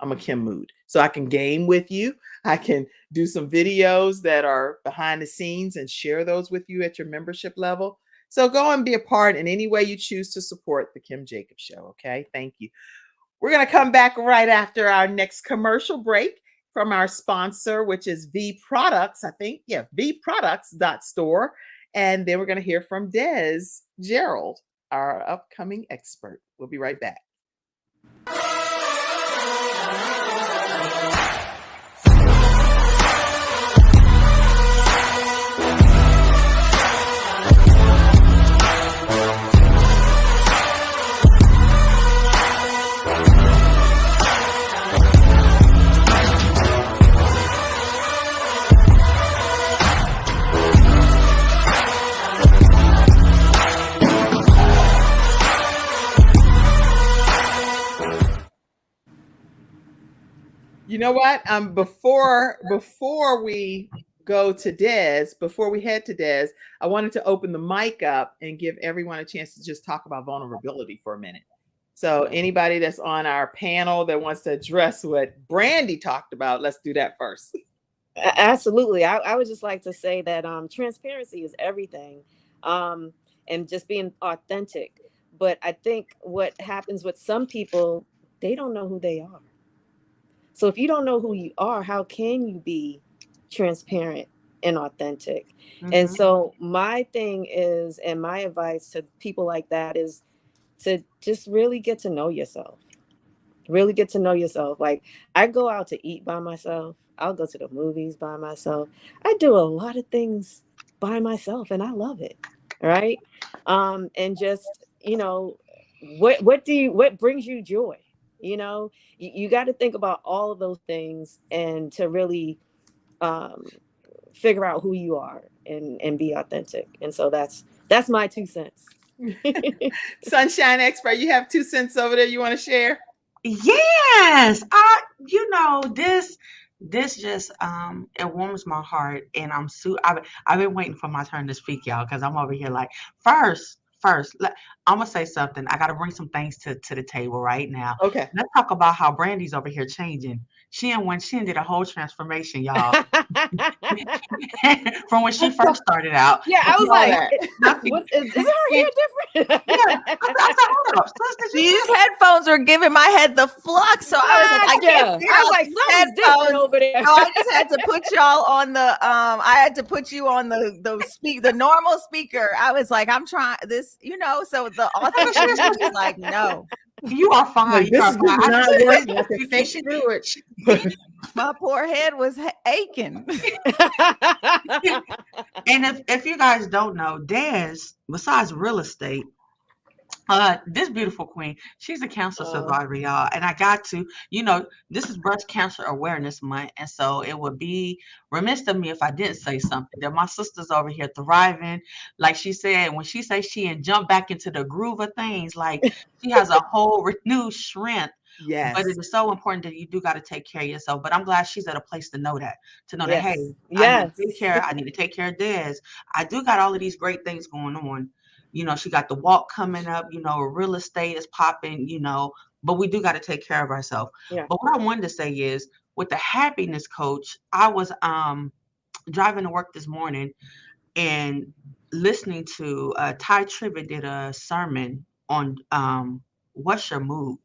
I'm a Kim mood. So I can game with you. I can do some videos that are behind the scenes and share those with you at your membership level. So go and be a part in any way you choose to support the Kim Jacobs Show. Okay. Thank you. We're going to come back right after our next commercial break from our sponsor, which is V Products, I think. Yeah, vproducts.store. And then we're going to hear from Dez Gerald, our upcoming expert. We'll be right back. You know what? Before we go to Dez, before we head to Dez, I wanted to open the mic up and give everyone a chance to just talk about vulnerability for a minute. So anybody that's on our panel that wants to address what Brandi talked about, let's do that first. Absolutely. I would just like to say that transparency is everything, and just being authentic. But I think what happens with some people, they don't know who they are. So if you don't know who you are, how can you be transparent and authentic? Mm-hmm. And so my thing is, and my advice to people like that is to just really get to know yourself. Really get to know yourself. Like, I go out to eat by myself. I'll go to the movies by myself. I do a lot of things by myself, and I love it. Right? And just, what brings you joy? You got to think about all of those things and to really figure out who you are and be authentic. And so that's my 2 cents. Sunshine expert, you have 2 cents over there you want to share? Yes. This just it warms my heart, and I've been waiting for my turn to speak, y'all, because I'm over here like first I'm gonna say something. I gotta bring some things to the table right now. Okay. Let's talk about how Brandi's over here changing. She did a whole transformation, y'all. From when she first started out. Yeah, I was like, is her hair different? Yeah. I thought, hold up. These headphones were giving my head the flux. So I was like, I can't figure out these headphones over there. So I just had to put y'all on I had to put you on the normal speaker. I was like, I'm trying this, so the authenticity is like, no. You are fine. This is not working. I can think through it. My poor head was aching. And if you guys don't know, Dez, besides real estate, this beautiful queen, she's a cancer survivor, y'all. And I got to, this is Breast Cancer Awareness Month. And so it would be remiss of me if I didn't say something. That my sister's over here thriving. Like she said, when she says she and jump back into the groove of things, like she has a whole renewed strength. Yes. But it is so important that you do got to take care of yourself. But I'm glad she's at a place to know that, that, hey, yes. I need to take care of Dez. I do got all of these great things going on. She got the walk coming up, real estate is popping, but we do got to take care of ourselves. Yeah. But what I wanted to say is, with the happiness coach, I was driving to work this morning and listening to Ty Tribbett did a sermon on what's your mood?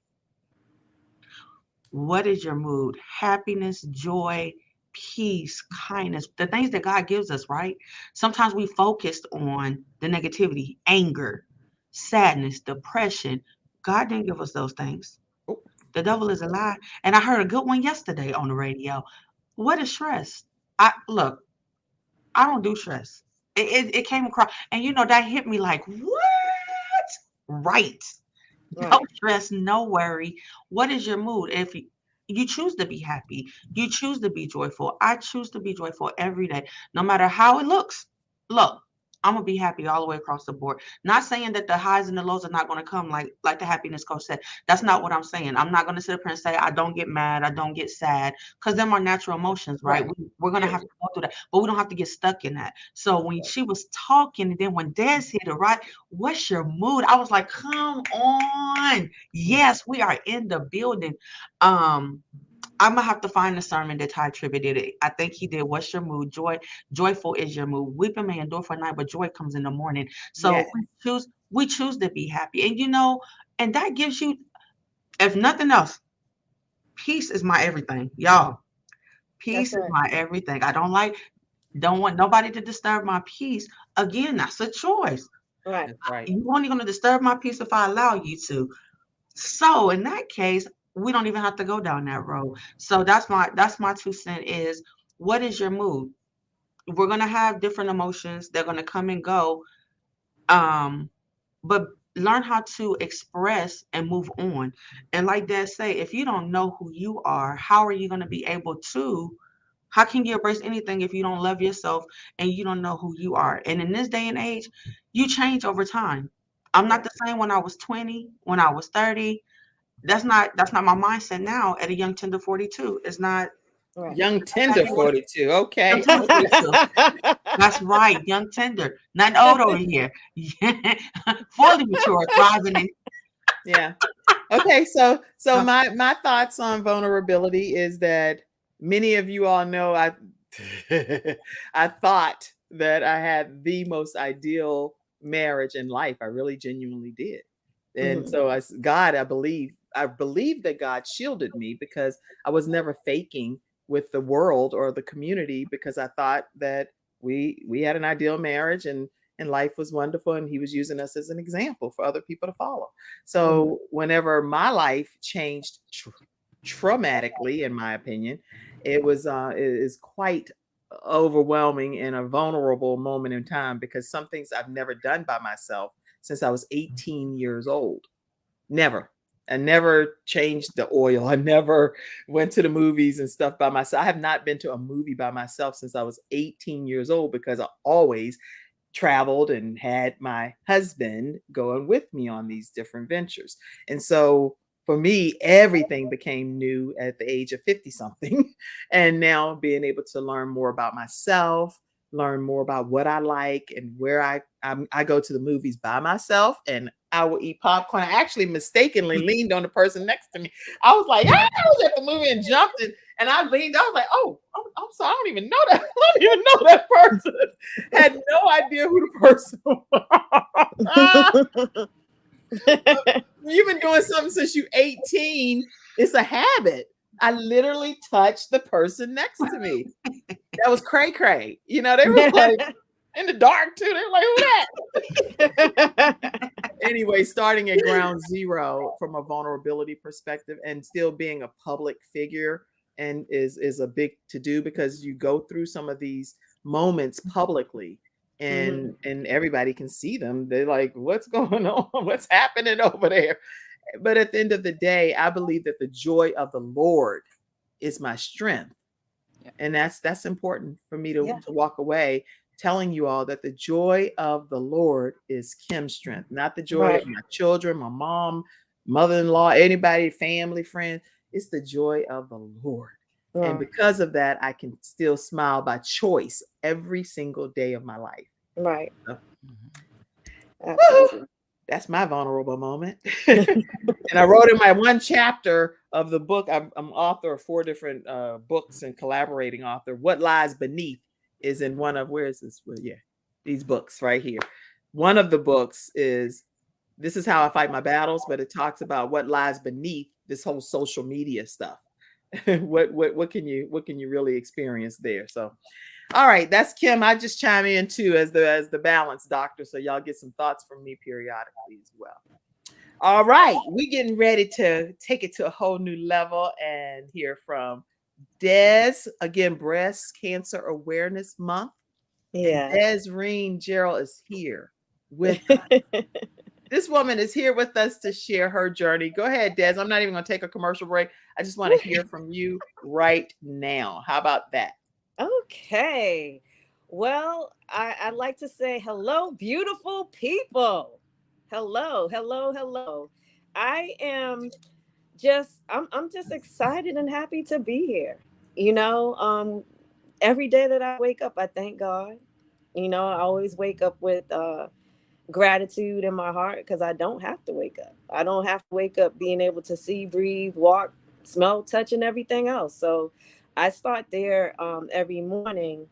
What is your mood? Happiness, joy, peace, kindness, the things that God gives us, right? Sometimes we focused on the negativity, anger, sadness, depression. God didn't give us those things. Oh, The devil is a lie. And I heard a good one yesterday on the radio. What is stress? I don't do stress. It came across, and that hit me like, what? Right. No Right. stress, no worry. What is your mood? If you choose to be happy, you choose to be joyful. I choose to be joyful every day, no matter how it looks. Look, I'm gonna be happy all the way across the board. Not saying that the highs and the lows are not gonna come, like the happiness coach said. That's not what I'm saying. I'm not gonna sit up here and say I don't get mad, I don't get sad, because them are natural emotions, right? right. We're gonna have to go through that, but we don't have to get stuck in that. So when she was talking, and then when Dez hit it, right? What's your mood? I was like, come on. Yes, we are in the building. I'm gonna have to find the sermon that Ty Tribbett did it. I think he did. What's your mood? Joyful is your mood. Weeping may endure for a night, but joy comes in the morning. So Yes. we choose to be happy. And that gives you, if nothing else, peace is my everything, y'all. That's Peace is right. my everything. Don't want nobody to disturb my peace. Again, that's a choice. Right. That's right. You're only gonna disturb my peace if I allow you to. So in that case, we don't even have to go down that road. So that's my 2 cents is, what is your mood? We're gonna have different emotions. They're gonna come and go. But learn how to express and move on. And like Dad say, if you don't know who you are, how are you gonna be able to? How can you embrace anything if you don't love yourself and you don't know who you are? And in this day and age, you change over time. I'm not the same when I was 20, when I was 30. That's not my mindset now at a young tender 42. It's not. Right. Young tender 42. Young Okay. tender 42. That's right, young tender. Not old over here. Fully mature, thriving in. Yeah. Okay. So my thoughts on vulnerability is that many of you all know I I thought that I had the most ideal marriage in life. I really genuinely did. And Mhm. so God, I believe that God shielded me because I was never faking with the world or the community, because I thought that we had an ideal marriage, and life was wonderful, and he was using us as an example for other people to follow. So whenever my life changed traumatically, in my opinion, it is quite overwhelming and a vulnerable moment in time, because some things I've never done by myself since I was 18 years old. Never. I never changed the oil. I never went to the movies and stuff by myself. I have not been to a movie by myself since I was 18 years old, because I always traveled and had my husband going with me on these different ventures. And so for me, everything became new at the age of 50 something. And now being able to learn more about myself, learn more about what I like, and where I go to the movies by myself, and I will eat popcorn. I actually mistakenly leaned on the person next to me. I was like, I was at the movie and jumped, and I leaned. I was like, oh, I'm sorry, I don't even know that. I don't even know that person. Had no idea who the person was. You've been doing something since you're 18. It's a habit. I literally touched the person next to me. That was cray cray. They were like in the dark too. They were like, who that? Anyway, starting at ground zero from a vulnerability perspective, and still being a public figure, and is a big to do, because you go through some of these moments publicly, and everybody can see them. They're like, what's going on? What's happening over there? But at the end of the day, I believe that the joy of the Lord is my strength. And that's important for me to walk away telling you all that the joy of the Lord is Kim's strength, not the joy of my children, my mom, mother-in-law, anybody, family, friends. It's the joy of the Lord. And because of that, I can still smile by choice every single day of my life. Right. So, Absolutely. that's my vulnerable moment. And I wrote in my one chapter of the book, I'm author of 4 different books and collaborating author. What Lies Beneath is in one of, where is this? Well, yeah, these books right here. One of the books is This Is How I Fight My Battles, but it talks about what lies beneath this whole social media stuff. what can you really experience there? So, all right, that's Kim. I just chime in too as the balance doctor, so y'all get some thoughts from me periodically as well. All right, we getting ready to take it to a whole new level and hear from Dez again. Breast Cancer Awareness Month, and Yeah. Dez Gerald is here with us. This woman is here with us to share her journey. Go ahead, Dez. I'm not even going to take a commercial break. I just want to hear from you right now. How about that? Okay. Well, I'd like to say hello, beautiful people. Hello, hello, hello. I am I'm just excited and happy to be here. You know, every day that I wake up, I thank God. You know, I always wake up with gratitude in my heart because I don't have to wake up. I don't have to wake up being able to see, breathe, walk, smell, touch, and everything else. So I start there every morning.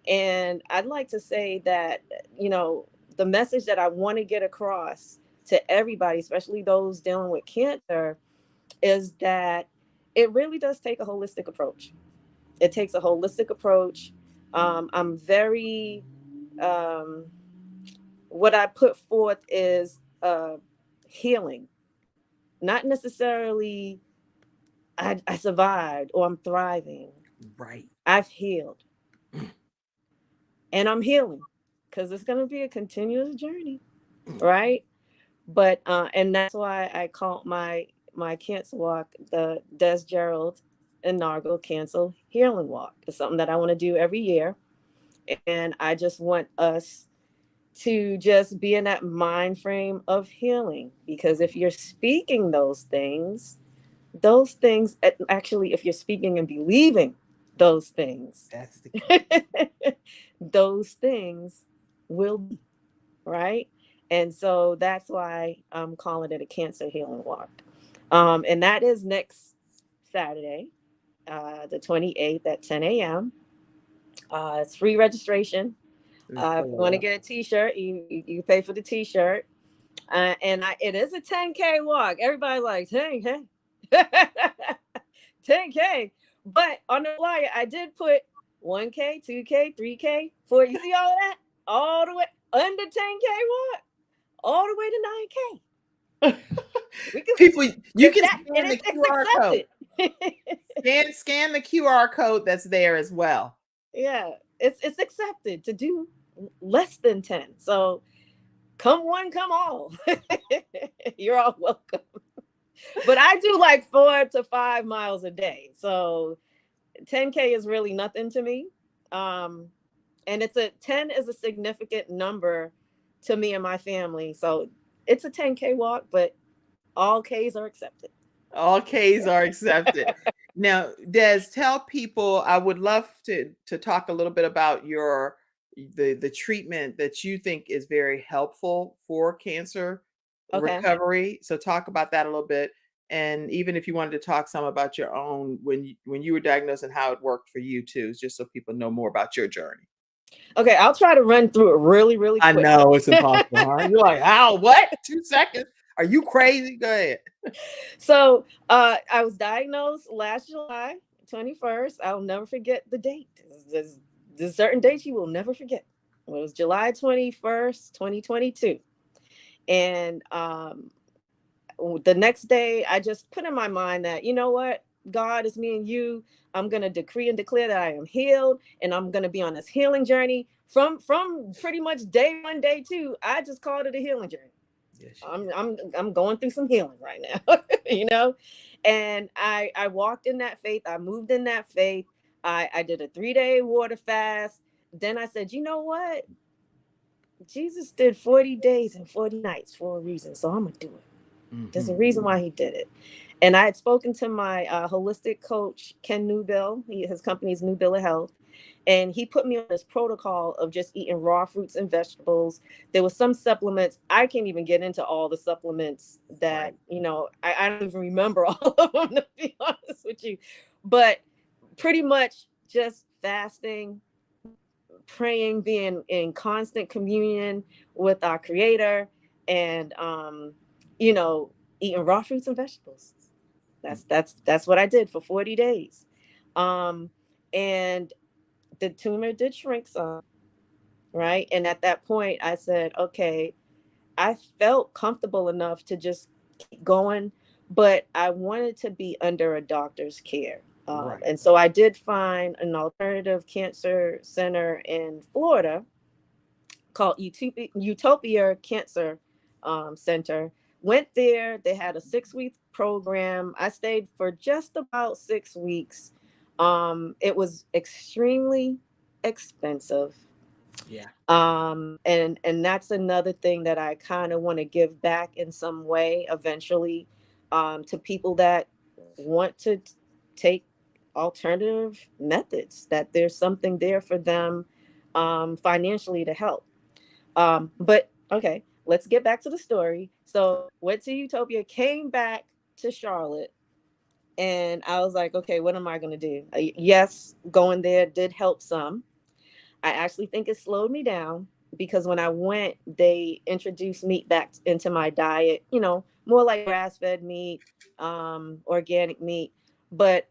And I'd like to say that, you know, the message that I want to get across to everybody, especially those dealing with cancer, is that it really does take a holistic approach. It takes a holistic approach. I'm very, um, what I put forth is healing, not necessarily I survived or I'm thriving. Right. I've healed and I'm healing because it's going to be a continuous journey, right? But and that's why I call my cancer walk the Dez Gerald inaugural cancer healing walk. It's something that I want to do every year, and I just want us to just be in that mind frame of healing, because if you're speaking those things actually, if you're speaking and believing those things, That's the key. those things will be, right? And so that's why I'm calling it a cancer healing walk. And that is next Saturday, the 28th at 10 a.m. It's free registration. If you want to get a t-shirt, you pay for the t-shirt. And it is a 10K walk. Everybody's like, 10K. 10K. But on the flyer, I did put 1K, 2K, 3K, 4. You see all of that? All the way under 10K walk, all the way to 9K. We can, People, you can that, scan the it's QR code. accepted. Scan the QR code that's there as well. Yeah, it's accepted to do less than 10. So come one, come all. You're all welcome. But I do like 4 to 5 miles a day. So 10K is really nothing to me. And 10 is a significant number to me and my family. So it's a 10K walk, but all Ks are accepted. All Ks are accepted. Now, Dez, tell people, I would love to talk a little bit about the treatment that you think is very helpful for cancer recovery. So talk about that a little bit. And even if you wanted to talk some about your own when you were diagnosed and how it worked for you too, just so people know more about your journey. Okay, I'll try to run through it really, really quick. I know it's impossible. Huh? You're like, how? What? 2 seconds? Are you crazy? Go ahead. So I was diagnosed last July 21st. I'll never forget the date. There's certain dates you will never forget. It was July 21st, 2022. And the next day, I just put in my mind that, you know what? God, is me and you. I'm going to decree and declare that I am healed, and I'm going to be on this healing journey from pretty much day 1, day 2. I just called it a healing journey. Yes, I'm going through some healing right now, you know, and I walked in that faith. I moved in that faith. I did a 3-day water fast. Then I said, you know what? Jesus did 40 days and 40 nights for a reason. So I'm going to do it. Mm-hmm. There's a reason why he did it. And I had spoken to my holistic coach, Ken Newbill. His company is Newbill of Health. And he put me on this protocol of just eating raw fruits and vegetables. There was some supplements. I can't even get into all the supplements that, right. You know, I don't even remember all of them, to be honest with you. But pretty much just fasting, praying, being in constant communion with our Creator, and, you know, eating raw fruits and vegetables. That's what I did for 40 days. And the tumor did shrink some, right? And at that point I said, okay, I felt comfortable enough to just keep going, but I wanted to be under a doctor's care. Right. And so I did find an alternative cancer center in Florida called Utopia Cancer Center. Went there. They had a 6-week program. I stayed for just about 6 weeks. It was extremely expensive. Yeah. And that's another thing that I kind of want to give back in some way eventually, to people that want to take alternative methods, that there's something there for them, financially to help. But okay, let's get back to the story. So went to Utopia, came back to Charlotte, and I was like, okay, what am I going to do? Yes, going there did help some. I actually think it slowed me down because when I went, they introduced meat back into my diet, more like grass-fed meat, organic meat. But,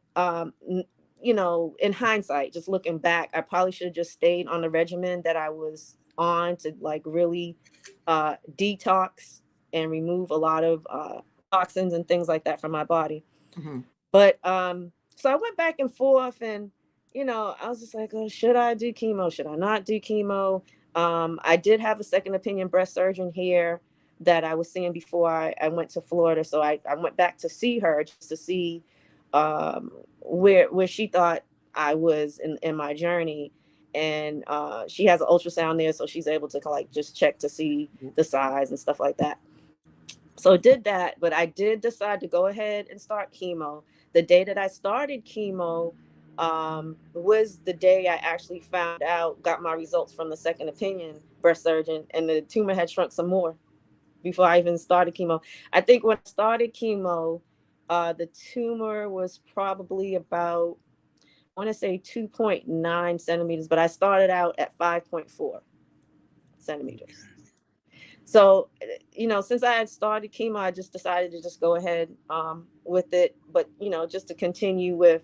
in hindsight, just looking back, I probably should have just stayed on the regimen that I was on to like really detox and remove a lot of toxins and things like that from my body. Mm-hmm. But so I went back and forth, and I was just like, oh, should I do chemo? Should I not do chemo? I did have a second opinion breast surgeon here that I was seeing before I went to Florida. So I went back to see her just to see where she thought I was in my journey. And she has an ultrasound there, so she's able to like just check to see the size and stuff like that. So I did that, but I did decide to go ahead and start chemo. The day that I started chemo was the day I actually found out, got my results from the second opinion breast surgeon, and the tumor had shrunk some more before I even started chemo. I think when I started chemo, the tumor was probably about, I want to say 2.9 centimeters, but I started out at 5.4 centimeters. So, since I had started chemo, I just decided to just go ahead with it. But, just to continue with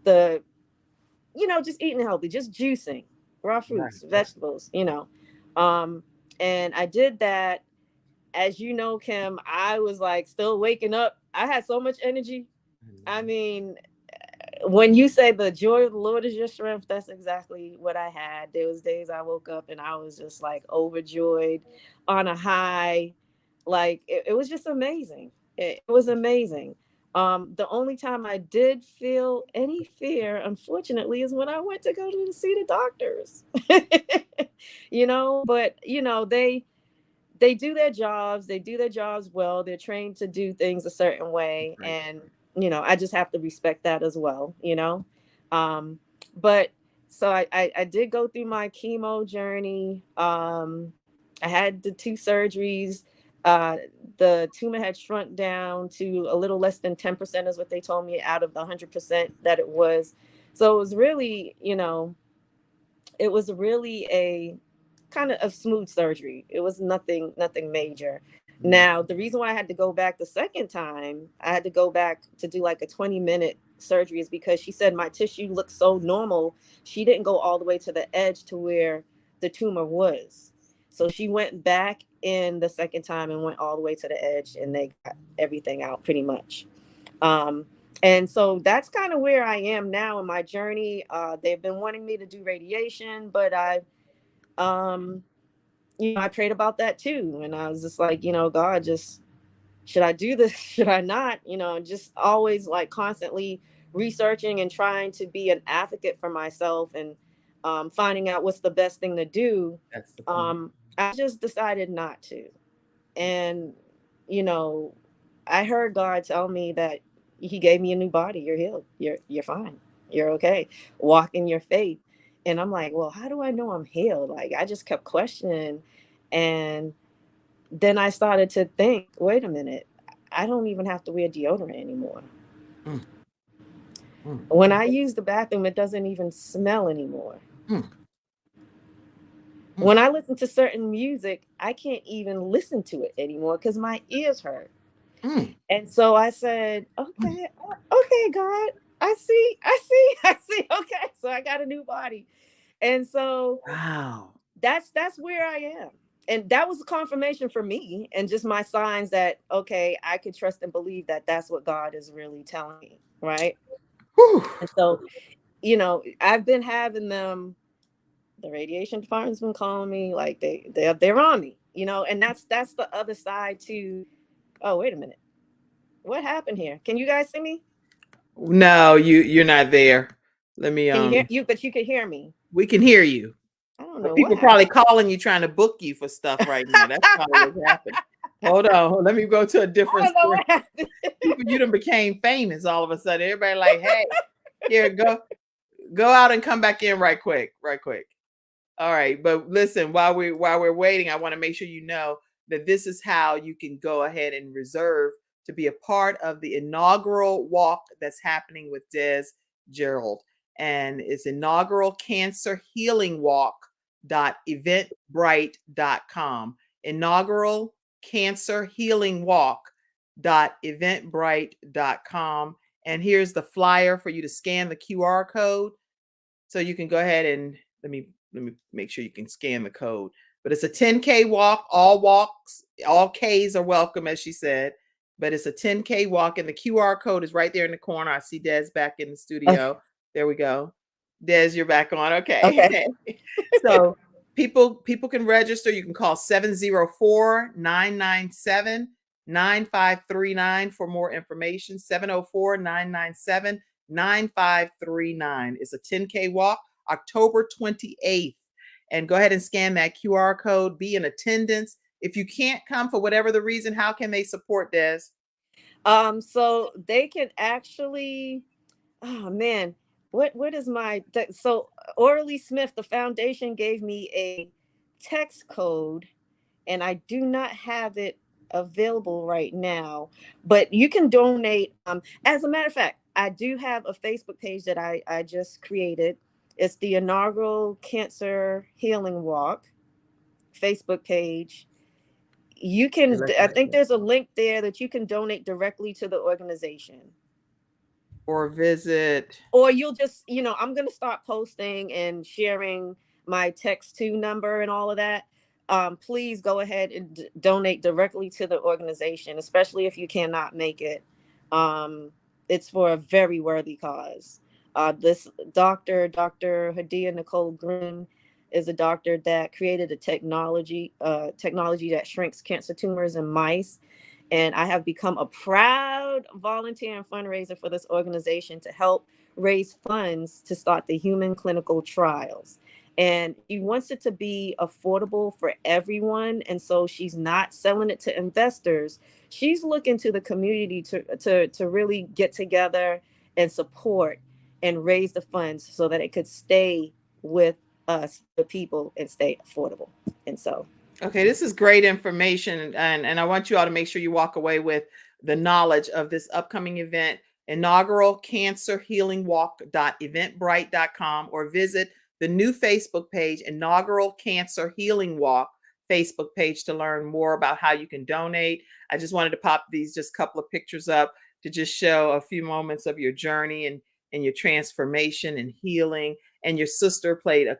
the, just eating healthy, just juicing, raw fruits, Right. vegetables, and I did that. As you know, Kim, I was like still waking up. I had so much energy. I mean, when you say the joy of the Lord is your strength, that's exactly what I had. There was days I woke up and I was just like overjoyed, on a high. Like it was just amazing. It was amazing. The only time I did feel any fear, unfortunately, is when I went to go to see the doctors. But they do their jobs. They do their jobs well. They're trained to do things a certain way. Right. And, I just have to respect that as well, But so I did go through my chemo journey. I had the 2 surgeries. The tumor had shrunk down to a little less than 10% is what they told me out of the 100% that it was. So it was really, a kind of a smooth surgery. It was nothing major. Now, the reason why I had to go back the second time, I had to go back to do like a 20-minute surgery, is because she said my tissue looked so normal. She didn't go all the way to the edge to where the tumor was. So she went back in the second time and went all the way to the edge, and they got everything out pretty much. And so that's kind of where I am now in my journey. They've been wanting me to do radiation, but I prayed about that too. And I was just like, God, just, should I do this? Should I not? Just always like constantly researching and trying to be an advocate for myself, and finding out what's the best thing to do. That's the point. I just decided not to. And, I heard God tell me that he gave me a new body. You're healed. You're fine. You're okay. Walk in your faith. And I'm like, well, how do I know I'm healed? Like, I just kept questioning. And then I started to think, wait a minute, I don't even have to wear deodorant anymore. When I use the bathroom, it doesn't even smell anymore. When I listen to certain music, I can't even listen to it anymore because my ears hurt. Mm. And so I said, okay, God, I see. Okay, so I got a new body. And so Wow. that's where I am. And that was a confirmation for me and just my signs that, okay, I could trust and believe that that's what God is really telling me. Right. Whew. And so, I've been having them, the radiation department's been calling me, like they're on me, and that's the other side to, oh, wait a minute. What happened here? Can you guys see me? No, you're not there. Let me Can you hear you? But you can hear me. we can hear you. I don't But know people what probably happened. calling you trying to book you for stuff right now. That's probably what's happening. Hold on. Let me go to a I different don't know screen. what happened. People, you done became famous all of a sudden. Everybody like, hey, here, go out and come back in right quick. All right. But listen, while we're waiting, I want to make sure you know that this is how you can go ahead and reserve to be a part of the inaugural walk that's happening with Dez Gerald. And it's inaugural cancer healing walk.eventbrite.com. Inaugural cancer healing walk.eventbrite.com. And here's the flyer for you to scan the QR code. So you can go ahead and let me make sure you can scan the code. But it's a 10K walk. All walks, all Ks are welcome, as she said. But it's a 10K walk, and the QR code is right there in the corner. I see Dez back in the studio. Okay. There we go. Dez, you're back on. Okay. Okay. So people can register. You can call 704-997-9539 for more information. 704-997-9539. It's a 10K walk, October 28th. And go ahead and scan that QR code. Be in attendance. If you can't come for whatever the reason, how can they support Dez? So they can actually, oh man, what is so Orally Smith, the foundation, gave me a text code, and I do not have it available right now, but you can donate. As a matter of fact, I do have a Facebook page that I just created. It's the inaugural Cancer Healing Walk Facebook page. You can, I think there's a link there that you can donate directly to the organization. Or visit. Or you'll just, I'm going to start posting and sharing my text to number and all of that. Please go ahead and donate directly to the organization, especially if you cannot make it. It's for a very worthy cause. This Dr. Hadia Nicole Green, is a doctor that created a technology that shrinks cancer tumors in mice. And I have become a proud volunteer and fundraiser for this organization to help raise funds to start the human clinical trials. And she wants it to be affordable for everyone. And so she's not selling it to investors. She's looking to the community to really get together and support and raise the funds so that it could stay with us, the people, and stay affordable. And so, okay, this is great information, and I want you all to make sure you walk away with the knowledge of this upcoming event, inaugural cancer healing walk.eventbrite.com, or visit the new Facebook page, Inaugural Cancer Healing Walk Facebook page, to learn more about how you can donate. I just wanted to pop these just couple of pictures up to just show a few moments of your journey and your transformation and healing. And your sister played a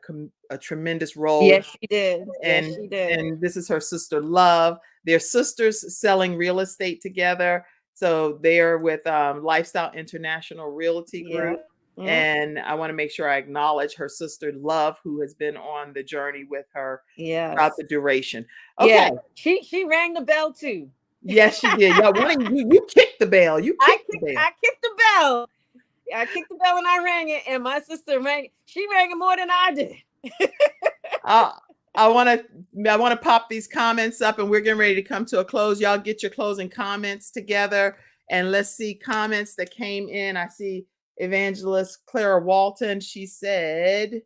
tremendous role. Yes, she did. And this is her sister, Love. They're sisters selling real estate together. So they are with Lifestyle International Realty Group. Yeah. And I want to make sure I acknowledge her sister, Love, who has been on the journey with her throughout the duration. Okay. Yeah, she rang the bell too. Yes, she did. Y'all, you kicked the bell. I kicked the bell. I kicked the bell and I rang it, and my sister rang it. She rang it more than I did. I want to pop these comments up, and we're getting ready to come to a close. Y'all get your closing comments together, and let's see comments that came in. I see Evangelist Clara Walton. She said,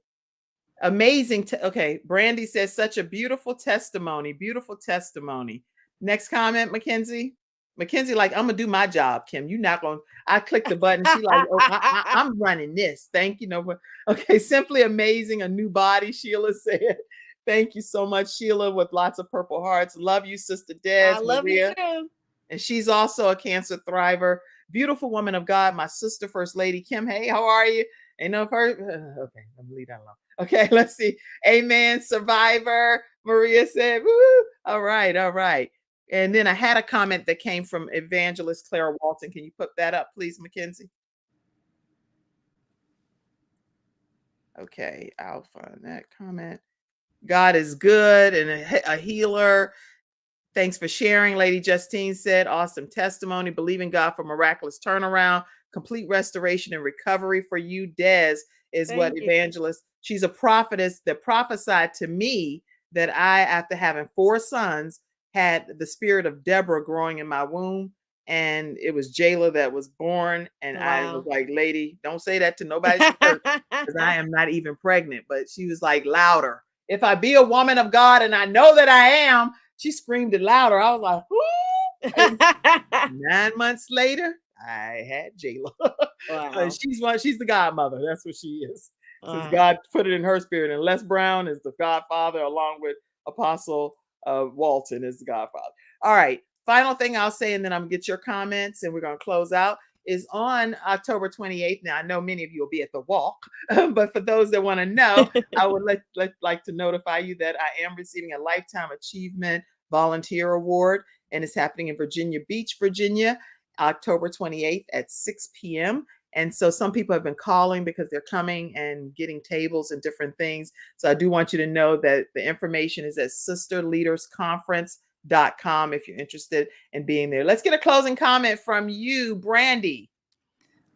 amazing. Okay. Brandi says, such a beautiful testimony. Beautiful testimony. Next comment, Mackenzie, like, I'm gonna do my job, Kim. You're not gonna. I clicked the button. She like, oh, I'm running this. Thank you. No, okay. Simply amazing. A new body. Sheila said, thank you so much, Sheila, with lots of purple hearts. Love you, Sister Dez. I love Maria. you too. And she's also a cancer thriver. Beautiful woman of God, my sister, First Lady Kim. Hey, how are you? Ain't no first. Okay, I'm gonna leave that alone. Okay, let's see. Amen. Survivor. Maria said, woo. All right, all right. And then I had a comment that came from Evangelist Clara Walton. Can you put that up, please, Mackenzie? Okay, I'll find that comment. God is good and a healer. Thanks for sharing, Lady Justine said. Awesome testimony. Believe in God for miraculous turnaround, complete restoration and recovery for you. Dez is Thank what you. Evangelist. She's a prophetess that prophesied to me that I, after having 4 sons, had the spirit of Deborah growing in my womb. And it was Jayla that was born. And I was Wow. like, lady, don't say that to nobody because I am not even pregnant. But she was like, louder. If I be a woman of God and I know that I am, she screamed it louder. I was like, whoo. 9 months later, I had Jayla. Wow. She's the godmother. That's what she is. Since Wow. God put it in her spirit. And Les Brown is the godfather, along with Apostle Walton is the godfather. All right. Final thing I'll say, and then I'm going to get your comments, and we're going to close out, is on October 28th. Now, I know many of you will be at the walk, but for those that want to know, I would like to notify you that I am receiving a Lifetime Achievement Volunteer Award, and it's happening in Virginia Beach, Virginia, October 28th at 6 p.m. And so some people have been calling because they're coming and getting tables and different things. So I do want you to know that the information is at sisterleadersconference.com if you're interested in being there. Let's get a closing comment from you, Brandi.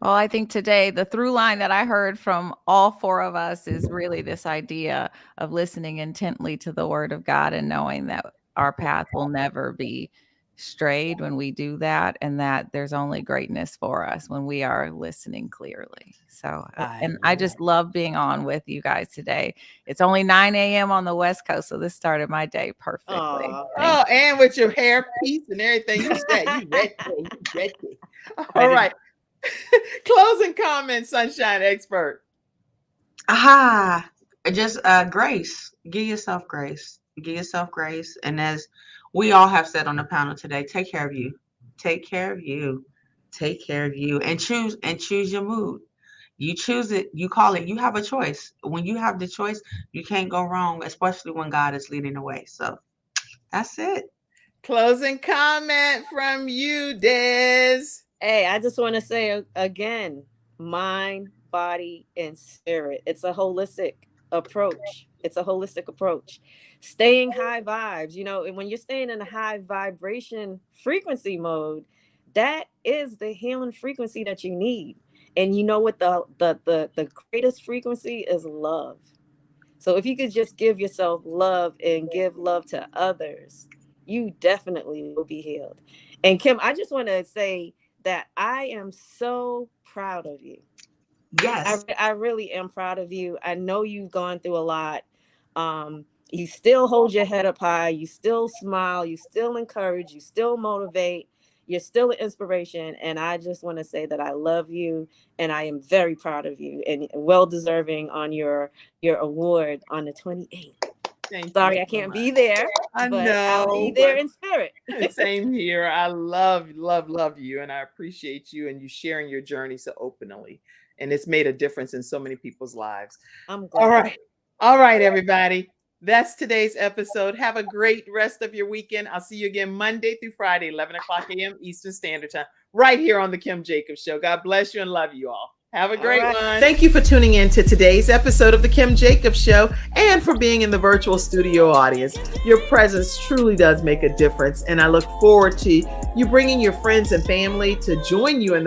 Well, I think today the through line that I heard from all 4 of us is really this idea of listening intently to the word of God and knowing that our path will never be strayed when we do that, and that there's only greatness for us when we are listening clearly. So, and I just love being on with you guys today. It's only 9 a.m. on the West Coast, so this started my day perfectly. Oh, and with your hair piece and everything, you ready. All right. Closing comments, Sunshine Expert. Just grace. Give yourself grace. Give yourself grace. And as we all have said on the panel today, take care of you. Take care of you. Take care of you. And choose your mood. You choose it. You call it. You have a choice. When you have the choice, you can't go wrong, especially when God is leading the way. So that's it. Closing comment from you, Dez. Hey, I just want to say again, mind, body, and spirit. It's a holistic approach. Staying high vibes, and when you're staying in a high vibration frequency mode, that is the healing frequency that you need. And you know what the greatest frequency is? Love. So if you could just give yourself love and give love to others, you definitely will be healed. And Kim, I just want to say that I am so proud of you. Yes. I really am proud of you. I know you've gone through a lot. You still hold your head up high. You still smile. You still encourage. You still motivate. You're still an inspiration. And I just want to say that I love you and I am very proud of you and well deserving on your award on the 28th. Sorry, I can't be there. I but know. I'll be there in spirit. Same here. I love you. And I appreciate you and you sharing your journey so openly. And it's made a difference in so many people's lives. I'm glad. All right, everybody. That's today's episode. Have a great rest of your weekend. I'll see you again Monday through Friday, 11 o'clock a.m. Eastern Standard Time, right here on The Kim Jacobs Show. God bless you and love you all. Have a great one. Thank you for tuning in to today's episode of The Kim Jacobs Show and for being in the virtual studio audience. Your presence truly does make a difference, and I look forward to you bringing your friends and family to join you in the